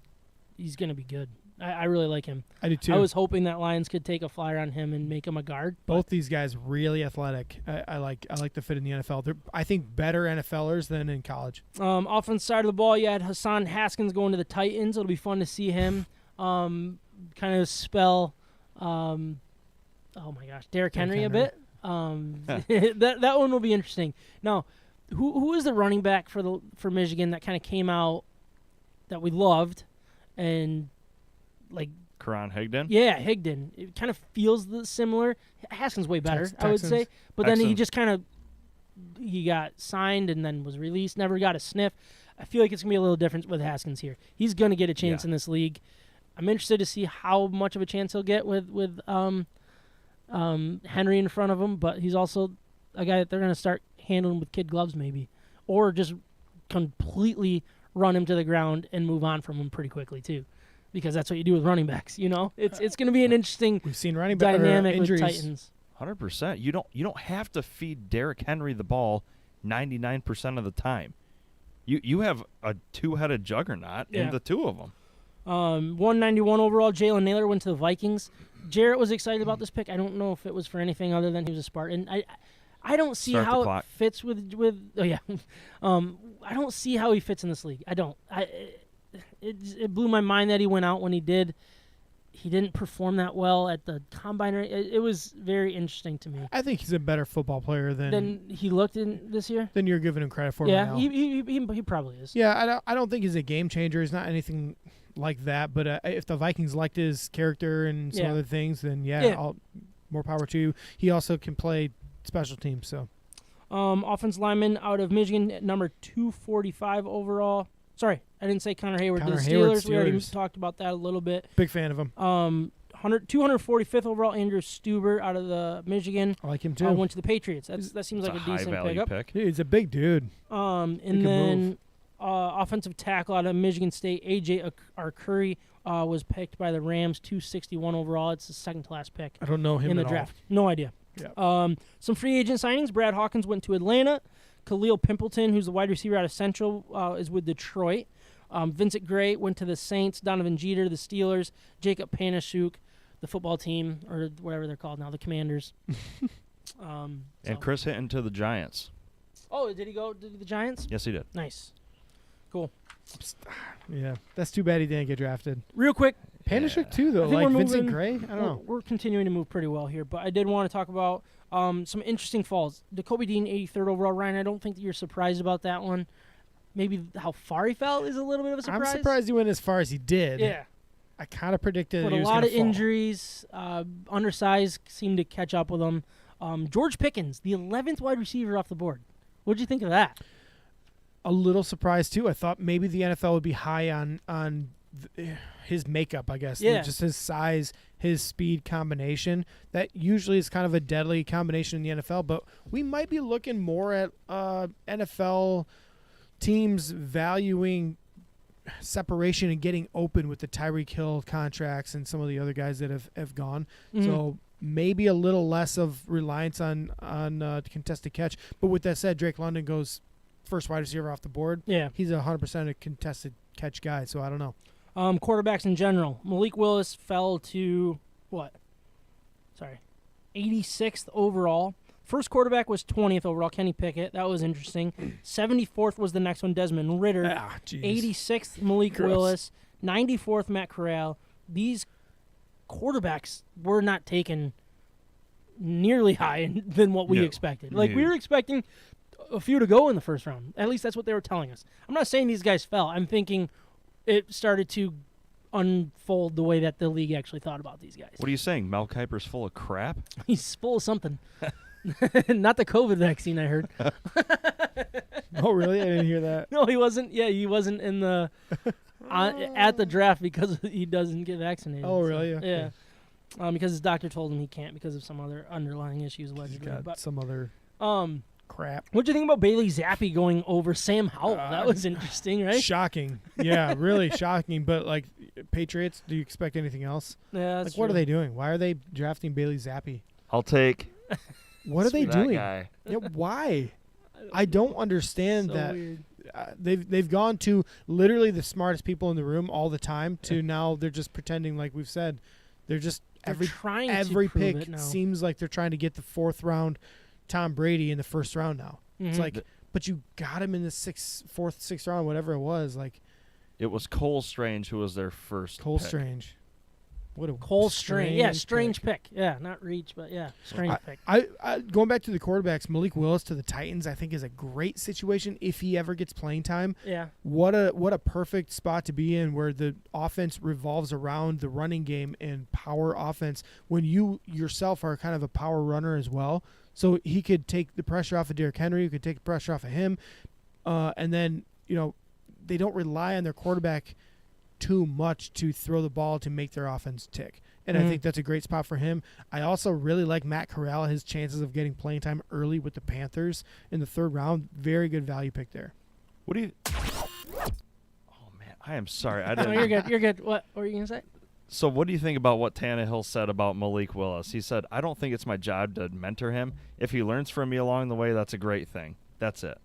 he's going to be good. I really like him. I do too. I was hoping that Lions could take a flyer on him and make him a guard. Both these guys really athletic. I like the fit in the NFL. They're, I think, better NFLers than in college. Offense side of the ball, you had Hassan Haskins going to the Titans. It'll be fun to see him kind of spell, oh my gosh, Derrick Henry a bit. That one will be interesting. Now, who is the running back for Michigan that kind of came out that we loved and like Karan Higdon? Yeah, Higdon. It kind of feels similar. Haskins way better, I would say. But Texans. then he just kind of he got signed and then was released, never got a sniff. I feel like it's going to be a little different with Haskins here. He's going to get a chance in this league. I'm interested to see how much of a chance he'll get with Henry in front of him, but he's also a guy that they're going to start handling with kid gloves maybe, or just completely run him to the ground and move on from him pretty quickly too, because that's what you do with running backs. You know, it's going to be an interesting We've seen running back dynamic injuries. with Titans. 100%. You don't have to feed Derrick Henry the ball 99% of the time. You have a two-headed juggernaut in the two of them. 191 overall. Jalen Naylor went to the Vikings. Jarrett was excited about this pick. I don't know if it was for anything other than he was a Spartan. I don't see how it fits with oh yeah. I don't see how he fits in this league. I don't. It blew my mind that he went out when he did. He didn't perform that well at the combine. It was very interesting to me. I think he's a better football player than he looked in this year. Than you're giving him credit for. Yeah, now. he probably is. Yeah, I don't think he's a game changer. He's not anything like that. But if the Vikings liked his character and some other things, then more power to you. He also can play special teams. So, offense lineman out of Michigan, number 245 overall. Sorry, I didn't say Connor Hayward to the Steelers. We already talked about that a little bit. Big fan of him. 245th overall, Andrew Stuber out of the Michigan. I like him too. Went to the Patriots. That seems like a decent pickup. Pick. Dude, he's a big dude. And then offensive tackle out of Michigan State, A.J. Arcuri was picked by the Rams, 261 overall. It's the second to last pick. I don't know him in the draft. No idea. Yeah. Some free agent signings. Brad Hawkins went to Atlanta. Khalil Pimpleton, who's the wide receiver out of Central, is with Detroit. Vincent Gray went to the Saints. Donovan Jeter, the Steelers. Jacob Panasiuk, the football team, or whatever they're called now, the Commanders. And Chris Hinton to the Giants. Oh, did he go to the Giants? Yes, he did. Nice. Cool. Yeah, that's too bad he didn't get drafted. Real quick. Panasiuk too, though. Like Vincent Gray? I don't know. We're continuing to move pretty well here, but I did want to talk about some interesting falls. Jacoby Dean, 83rd overall. Ryan, I don't think that you're surprised about that one. Maybe how far he fell is a little bit of a surprise. I'm surprised he went as far as he did. Yeah. I kind of predicted but that he was a lot of fall. injuries, undersized seemed to catch up with him. George Pickens, the 11th wide receiver off the board. What did you think of that? A little surprised too. I thought maybe the NFL would be high on his makeup, I guess. Yeah. Just his size, his speed combination. That usually is kind of a deadly combination in the NFL, but we might be looking more at NFL teams valuing separation and getting open with the Tyreek Hill contracts and some of the other guys that have gone. Mm-hmm. So maybe a little less of reliance on contested catch. But with that said, Drake London goes first wide receiver off the board. Yeah. He's 100% a contested catch guy, so I don't know. Quarterbacks in general. Malik Willis fell to 86th overall. First quarterback was 20th overall, Kenny Pickett. That was interesting. 74th was the next one, Desmond Ridder. 86th, Malik Willis. 94th, Matt Corral. These quarterbacks were not taken nearly high than what we expected. Like, we were expecting a few to go in the first round. At least that's what they were telling us. I'm not saying these guys fell. I'm thinking it started to unfold the way that the league actually thought about these guys. What are you saying? Mel Kiper's full of crap? He's full of something. Not the COVID vaccine, I heard. Oh, really? I didn't hear that. No, he wasn't. Yeah, he wasn't in the at the draft because he doesn't get vaccinated. Oh, really? So, yeah. Because his doctor told him he can't because of some other underlying issues allegedly. Got but some other crap. What do you think about Bailey Zappi going over Sam Howell? That was interesting, right? Shocking. Yeah, really shocking. But, like, Patriots, do you expect anything else? Yeah, that's like, what are they doing? Why are they drafting Bailey Zappi? I'll take. What are they doing? Guy. Yeah, why? I don't understand so that. Weird. they've gone to literally the smartest people in the room all the time to now they're just pretending, like we've said, they're trying every to prove pick it now. seems like they're trying to get the 4th round Tom Brady in the 1st round now. It's like, but you got him in the 4th, 6th round, whatever it was. Like, it was Cole Strange who was their first. Cole pick. Strange. What a Cole Strange. Yeah, strange pick. pick. Yeah, not reach, but yeah, strange pick. I going back to the quarterbacks, Malik Willis to the Titans, I think is a great situation if he ever gets playing time. Yeah. What a perfect spot to be in, where the offense revolves around the running game and power offense when you yourself are kind of a power runner as well. So he could take the pressure off of Derrick Henry, you could take the pressure off of him. And then, they don't rely on their quarterback too much to throw the ball to make their offense tick. And I think that's a great spot for him. I also really like Matt Corral, his chances of getting playing time early with the Panthers in the 3rd round. Very good value pick there. What do you? Oh man, I am sorry. I didn't. No, you're good. You're good. What were you gonna say? So what do you think about what Tannehill said about Malik Willis? He said, "I don't think it's my job to mentor him. If he learns from me along the way, that's a great thing. That's it."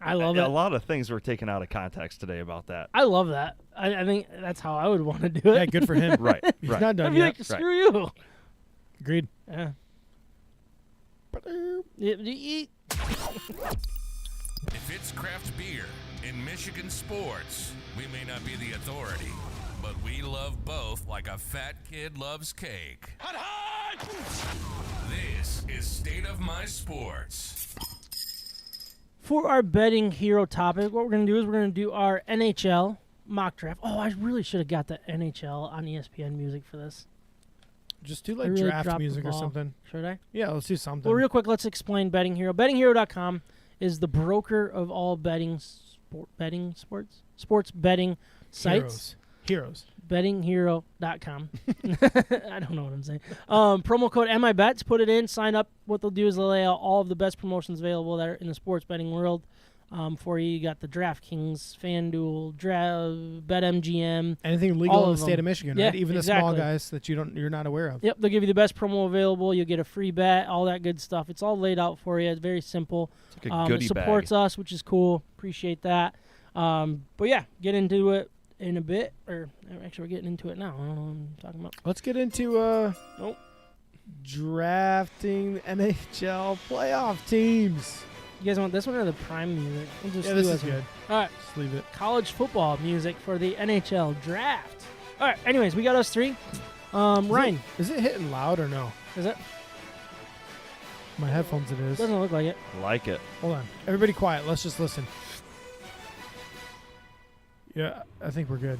I love it. A lot of things were taken out of context today about that. I love that. I think that's how I would want to do it. Yeah, good for him. Right. He's right. not done I'd be yet. like, screw you. Agreed. Yeah. If it's craft beer in Michigan sports, we may not be the authority, but we love both like a fat kid loves cake. Hot, hot! This is State of My Sports. For our betting hero topic, what we're going to do is we're going to do our NHL mock draft. Oh, I really should have got the NHL on ESPN music for this. Just do I like really draft dropped the music or ball. something. Should I? Yeah, let's do something. Well, real quick, let's explain Betting Hero. BettingHero.com is the broker of all sports betting sites. Heroes. BettingHero.com. I don't know what I'm saying. Promo code MIBETS. Put it in. Sign up. What they'll do is they'll lay out all of the best promotions available that are in the sports betting world for you. You got the DraftKings, FanDuel, BetMGM. Anything legal all in of the state them. of Michigan, Yeah, right? Even exactly. the small guys that you're not aware of. Yep, they'll give you the best promo available. You'll get a free bet, all that good stuff. It's all laid out for you. It's very simple. It's like a goodie it supports us, which is cool. Appreciate that. But yeah, get into it in a bit. Or actually, we're getting into it now. I don't know what I'm talking about. Let's get into Nope. drafting NHL playoff teams. You guys want this one or the prime music? We'll just Yeah, do this this is one. good. All right, Just leave it. college football music for the NHL draft. All right, anyways, we got us three. Ryan, Is it hitting loud or no? is it? My headphones it is. Doesn't look like it. Like it. Hold on. Everybody quiet. Let's just listen. Yeah, I think we're good.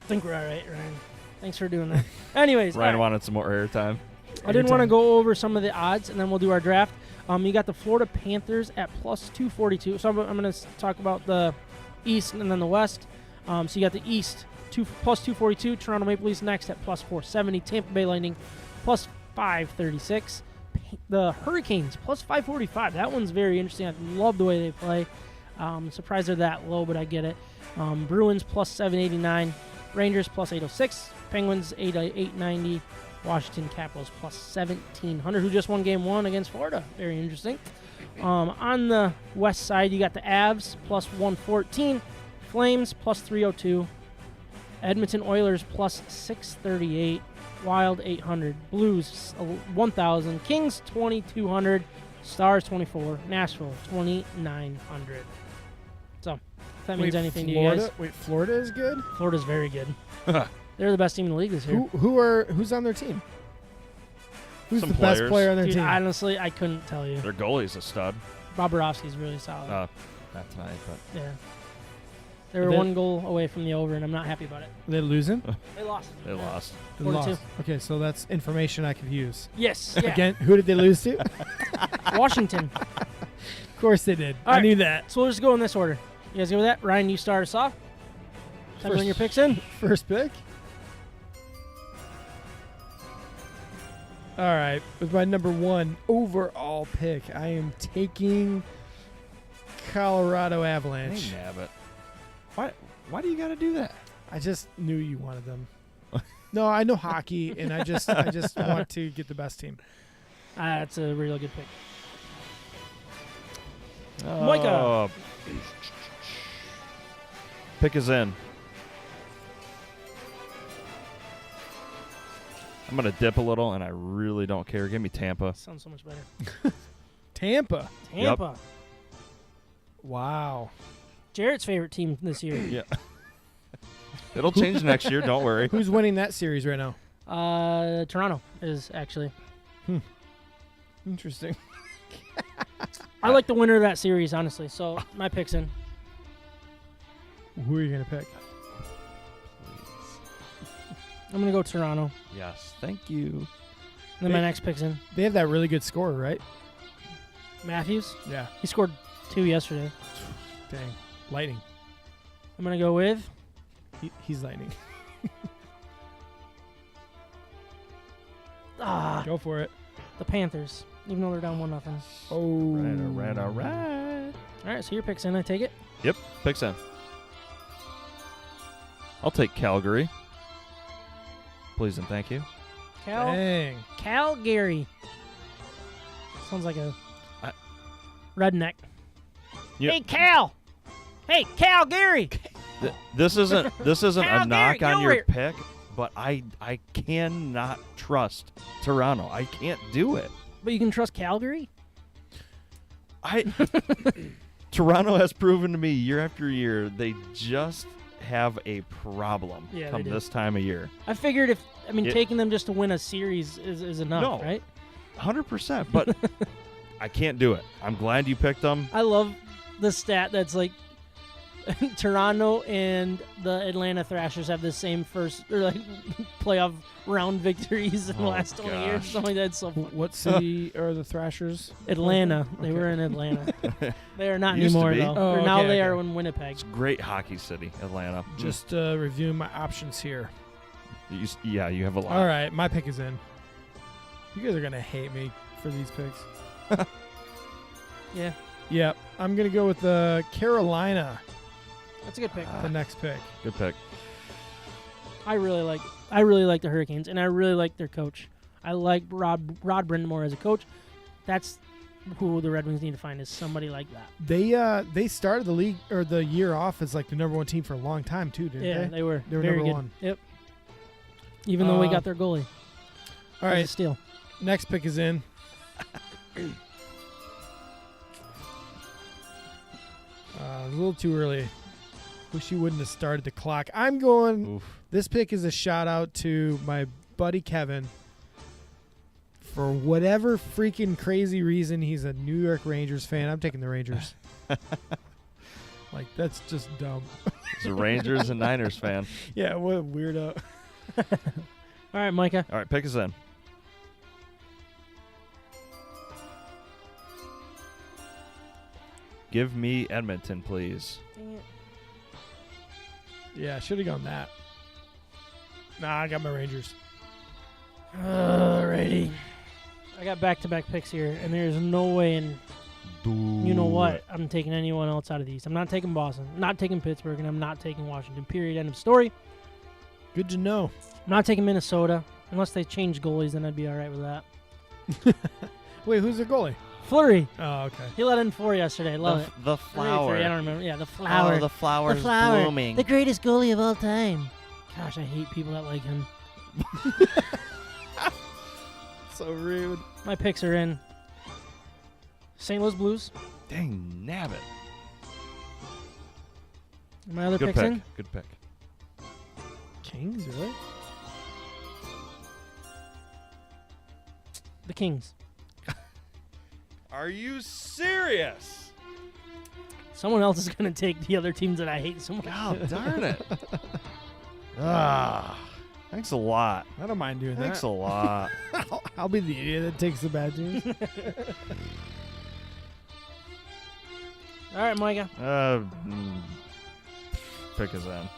I think we're all right, Ryan. Thanks for doing that. Anyways, Ryan all right. wanted some more airtime. I didn't want to go over some of the odds, and then we'll do our draft. You got the Florida Panthers at plus 242. So I'm going to talk about the East and then the West. So you got the East plus 242. Toronto Maple Leafs next at plus 470. Tampa Bay Lightning plus 536. The Hurricanes plus 545. That one's very interesting. I love the way they play. Surprised they're that low, but I get it. Bruins plus 789. Rangers plus 806. Penguins 890. Washington Capitals plus 1,700, who just won Game 1 against Florida. Very interesting. On the west side, you got the Avs plus 114. Flames plus 302. Edmonton Oilers plus 638. Wild 800. Blues 1,000. Kings 2,200. Stars 24. Nashville 2,900. So, if that means anything Florida? to you guys. Wait, Florida is good? Florida's very good. They're the best team in the league this year. Who's on their team? Who's Some the best players. player on their Dude, team? honestly, I couldn't tell you. Their goalie's a stud. Bobrovsky's really solid. Not tonight, but Yeah. They were They- 1 goal away from the over, and I'm not happy about it. They losing? They lost. they lost. They 4-2. lost. Okay, so that's information I could use. Yes. Yeah. Again, who did they lose to? Washington. Of course they did. All I right. knew that. So we'll just go in this order. You guys go with that? Ryan, you start us off. Time to run your picks in. First pick. All right, with my number 1 overall pick, I am taking Colorado Avalanche. Hey, Nabbit. Why do you got to do that? I just knew you wanted them. No, I know hockey, and I just want to get the best team. That's a real good pick. Oh, Micah. Pick is in. I'm going to dip a little, and I really don't care. Give me Tampa. Sounds so much better. Tampa. Tampa. Wow. Jarrett's favorite team this year. Yeah. It'll change next year. Don't worry. Who's winning that series right now? Toronto is actually. Interesting. I like the winner of that series, honestly. So my pick's in. Who are you going to pick? I'm going to go Toronto. Yes. Thank you. And then my next pick's in. They have that really good scorer, right? Matthews. Yeah. He scored 2 yesterday. Dang. Lightning. I'm going to go with. He's lightning. Go for it. The Panthers, even though they're down 1-0. Oh. All right. All right, so your pick's in. I take it. Yep. Pick's in. I'll take Calgary. Please and thank you. Dang. Calgary. Sounds like a redneck. Yep. Hey, Cal. Hey, Calgary. This isn't a knock on your Gilbert. pick, but I cannot trust Toronto. I can't do it. But you can trust Calgary? Toronto has proven to me year after year they just have a problem come this time of year. I figured taking them just to win a series is enough, No. right? 100%, but I can't do it. I'm glad you picked them. I love the stat that's like Toronto and the Atlanta Thrashers have the same playoff round victories in the last 20 years. Something like that's so fun. What city are the Thrashers? Atlanta. They were in Atlanta. They are not Used to anymore, be. though. Oh, now okay, they okay. are in Winnipeg. It's a great hockey city, Atlanta. Just reviewing my options here. You have a lot. All right, my pick is in. You guys are going to hate me for these picks. Yeah. Yep. I'm going to go with Carolina, That's a good pick. the next pick. Good pick. I really like the Hurricanes, and I really like their coach. I like Rod Brindamore as a coach. That's who the Red Wings need to find, is somebody like that. They started the league or the year off as like the number 1 team for a long time too, didn't they? Yeah, they were They were very number good. 1. Yep. Even though we got their goalie. All It was right, a steal. next pick is in. A little too early. Wish you wouldn't have started the clock. I'm going. Oof. This pick is a shout out to my buddy Kevin. For whatever freaking crazy reason, he's a New York Rangers fan. I'm taking the Rangers. Like, that's just dumb. He's a Rangers and Niners fan. Yeah, what a weirdo. All right, Micah. All right, pick us in. Give me Edmonton, please. Dang it. Yeah, I should have gone that. Nah, I got my Rangers. Alrighty. I got back-to-back picks here, and there's no way in you know what I'm taking anyone else out of these. I'm not taking Boston, I'm not taking Pittsburgh, and I'm not taking Washington. Period. End of story. Good to know. I'm not taking Minnesota. Unless they change goalies, then I'd be all right with that. Wait, who's their goalie? Fleury. Oh, okay. He let in 4 yesterday. Love it. The Or flower. 3, I don't remember. Yeah, the flower. Oh, the flower's the flower. blooming. The greatest goalie of all time. Gosh, I hate people that like him. So rude. My picks are in. St. Louis Blues. Dang, nabbit. My other Good picks pick. in. Good pick. Kings, really? The Kings. Are you serious? Someone else is going to take the other teams that I hate so much. God darn it. Thanks a lot. I don't mind doing Thanks that. a lot. I'll be the idiot that takes the bad teams. All right, Micah. Pick us in.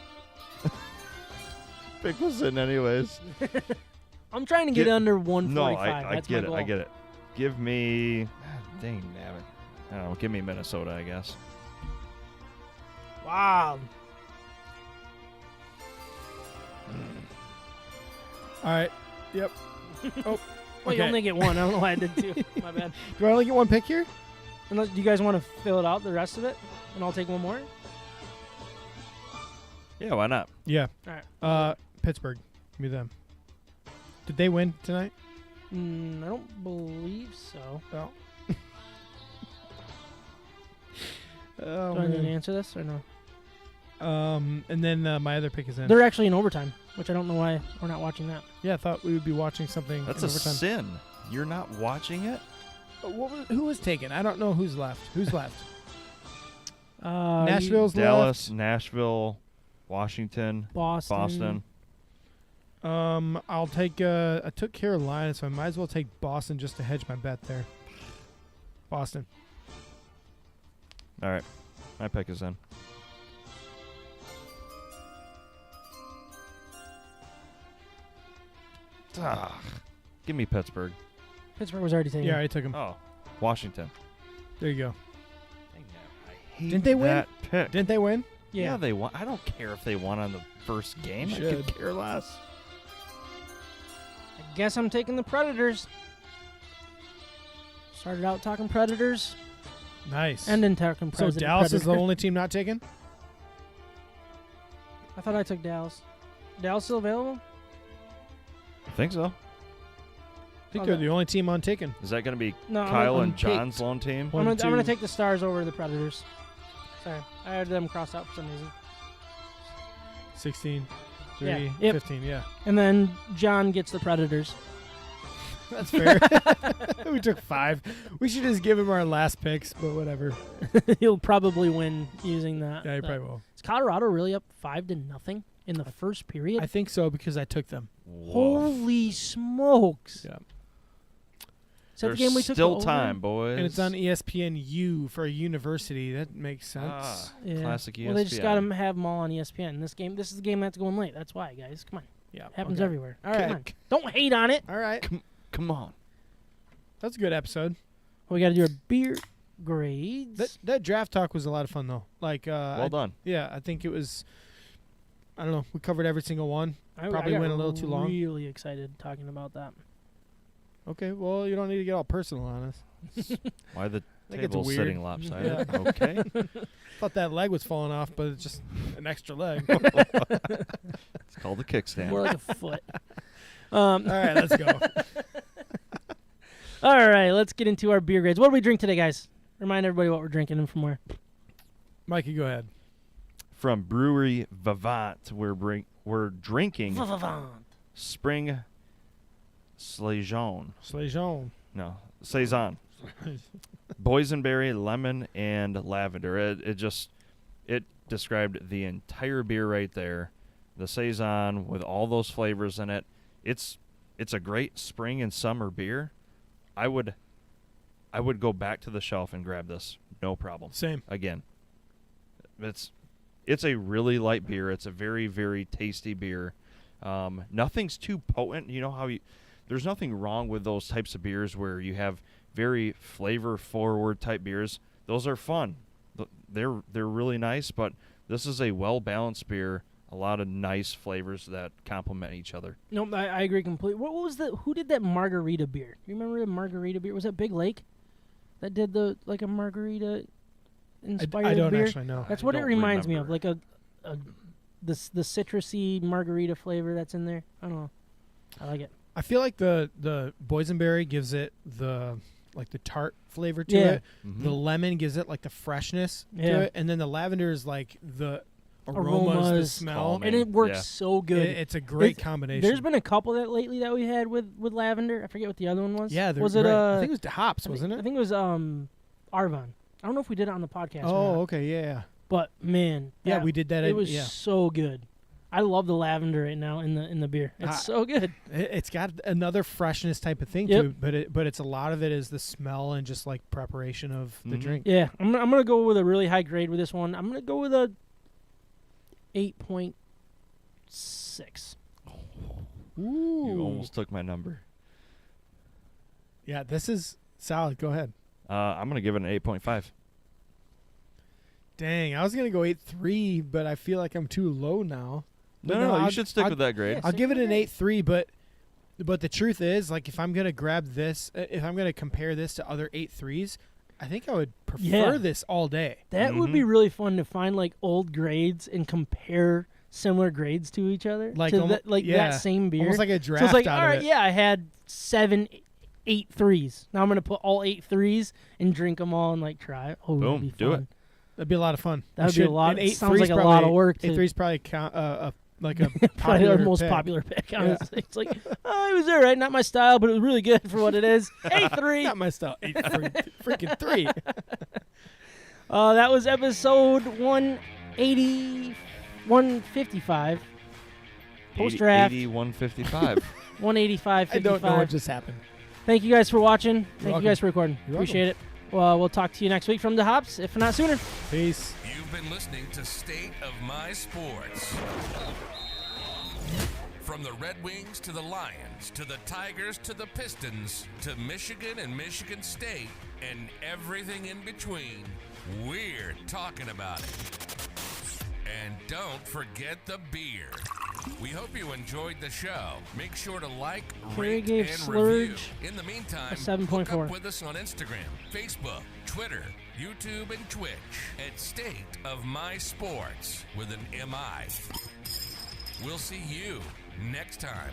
Pick us in anyways. I'm trying to get under 145. No, I That's get my it. goal. I get it. Give me... dang, damn it. I don't know. Give me Minnesota, I guess. Wow. All right. Yep. Oh. Well, you Okay. only get one. I don't know why I did two. My bad. Do I only get one pick here? Unless, do you guys want to fill it out, the rest of it? And I'll take one more? Yeah, why not? Yeah. All right. Pittsburgh. Give me them. Did they win tonight? I don't believe so. Oh. Do I need to answer this or no? And then my other pick is in. They're actually in overtime, which I don't know why we're not watching that. Yeah, I thought we would be watching something. That's in a overtime. sin. You're not watching it? Who was taken? I don't know who's left. Who's left? Nashville, Nashville's Dallas, Nashville, Washington, Boston. I'll take. I took Carolina, so I might as well take Boston just to hedge my bet there. Boston. All right. My pick is in. Give me Pittsburgh. Pittsburgh was already taken. Yeah, I took him. Oh, Washington. There you go. I hate Didn't they win? that pick. Didn't they win? Yeah, they won. I don't care if they won on the first game. I Should. could care less. I guess I'm taking the Predators. Started out talking Predators, Nice. and then talking so President Dallas is the Predator. only team not taken? I thought I took Dallas. Dallas still available? I think so. I think they're the only team untaken. Is that going to be No, Kyle and unpicked. John's lone team? One, I'm gonna two. take the Stars over the Predators. Sorry, I had them crossed out for some reason. 16, 3, Yeah. Yep. 15, yeah. And then John gets the Predators. That's fair. We took 5. We should just give him our last picks, but whatever. He'll probably win using that. Yeah, he probably will. Is Colorado really up 5-0 in the first period? I think so because I took them. Holy smokes! Yeah. Is that There's the game we took still over? time, boys. And it's on ESPNU for a university. That makes sense. Ah, Yeah. classic ESPN. Well, they just got to have them all on ESPN. This is the game that's going late. That's why, guys. Come on. Yeah. Happens okay. everywhere. All right, Okay. come on. Don't hate on it. All right. Come on. That's a good episode. We got to do our beer grades. That draft talk was a lot of fun, though. Like, Well done. Yeah, I think it was. I don't know. We covered every single one. I probably got went a little too long. Really excited talking about that. Okay, well, you don't need to get all personal on us. Why the think it's table's weird. sitting lopsided? Okay. Thought that leg was falling off, but it's just an extra leg. It's called the kickstand. More like a foot. All right, let's go. All right, let's get into our beer grades. What do we drink today, guys? Remind everybody what we're drinking and from where. Mikey, go ahead. From Brewery Vivant, we're drinking Spring Saison. Saison. No, Saison. Boysenberry, lemon, and lavender. It described the entire beer right there. The Saison with all those flavors in it. It's a great spring and summer beer. I would go back to the shelf and grab this, no problem. Same. Again, it's a really light beer. It's a very, very tasty beer. Nothing's too potent. You know how there's nothing wrong with those types of beers where you have very flavor forward type beers. Those are fun. They're really nice, but this is a well balanced beer. A lot of nice flavors that complement each other. Nope, I agree completely. What was who did that margarita beer? You remember the margarita beer? Was that Big Lake that did a margarita inspired I don't beer? actually know. That's I what it don't reminds me of, remember. like the citrusy margarita flavor that's in there. I don't know. I like it. I feel like the boysenberry gives it the tart flavor to Yeah. it. Mhm. The lemon gives it like the freshness Yeah. to it, and then the lavender is like the aromas, the Aromas. smell. Calming. And it works Yeah. so good. It's a great It's- combination. There's been a couple that lately that we had with lavender. I forget what the other one was. yeah, was it right. I think it was DeHop's, wasn't I it? think it was Arvon. I don't know if we did it on the podcast. or Oh, not, okay, yeah. but man, Yeah, that- we did that. It was yeah. so good. I love the lavender right now in the beer. It's so good. It's got another freshness type of thing Yep. to it, but it's a lot of it is the smell and just like preparation of the Mhm. drink. Yeah, I'm gonna go with a really high grade with this one. I'm gonna go with a 8.6. Ooh. You almost took my number. Yeah, this is solid. Go ahead. I'm gonna give it an 8.5. Dang, I was gonna go 8.3, but I feel like I'm too low now. But No, you I'll- should stick I'll- with that grade. Yeah. I'll give it an Same 8.3, but the truth is, like, if I'm gonna grab this, if I'm gonna compare this to other 8.3s, I think I would prefer Yeah. this all day. That would be really fun to find like old grades and compare similar grades to each other. Like, to yeah. that same beer. Almost like a So draft it's like, out all of right, it. yeah, I had 8 threes. Now I'm going to put all 8 threes and drink them all and, like, try it. Oh, Boom, that'd be do fun. it. That'd be a lot of fun. That would be a lot. And It 8 sounds threes like a probably, lot of work. 8 threes probably count, like a Probably popular our most pick. popular pick, honestly. It's like, oh, it was all right. Not my style, but it was really good for what it is. 8-3. Not my style. 8 freaking 3. That was episode 180, 155. Post-draft. 8155. 185, 55. I don't know what just happened. Thank you guys for watching. Thank welcome. you guys for recording. You're Appreciate it. Well, we'll talk to you next week from DeHops, if not sooner. Peace. You've been listening to State of My Sports. From the Red Wings to the Lions, to the Tigers to the Pistons, to Michigan and Michigan State, and everything in between, we're talking about it. And don't forget the beer. We hope you enjoyed the show. Make sure to like, Carrie rate, gave and Slurge review. In the meantime, a 7.4. hook up with us on Instagram, Facebook, Twitter, YouTube, and Twitch at State of My Sports with an MI. We'll see you next time.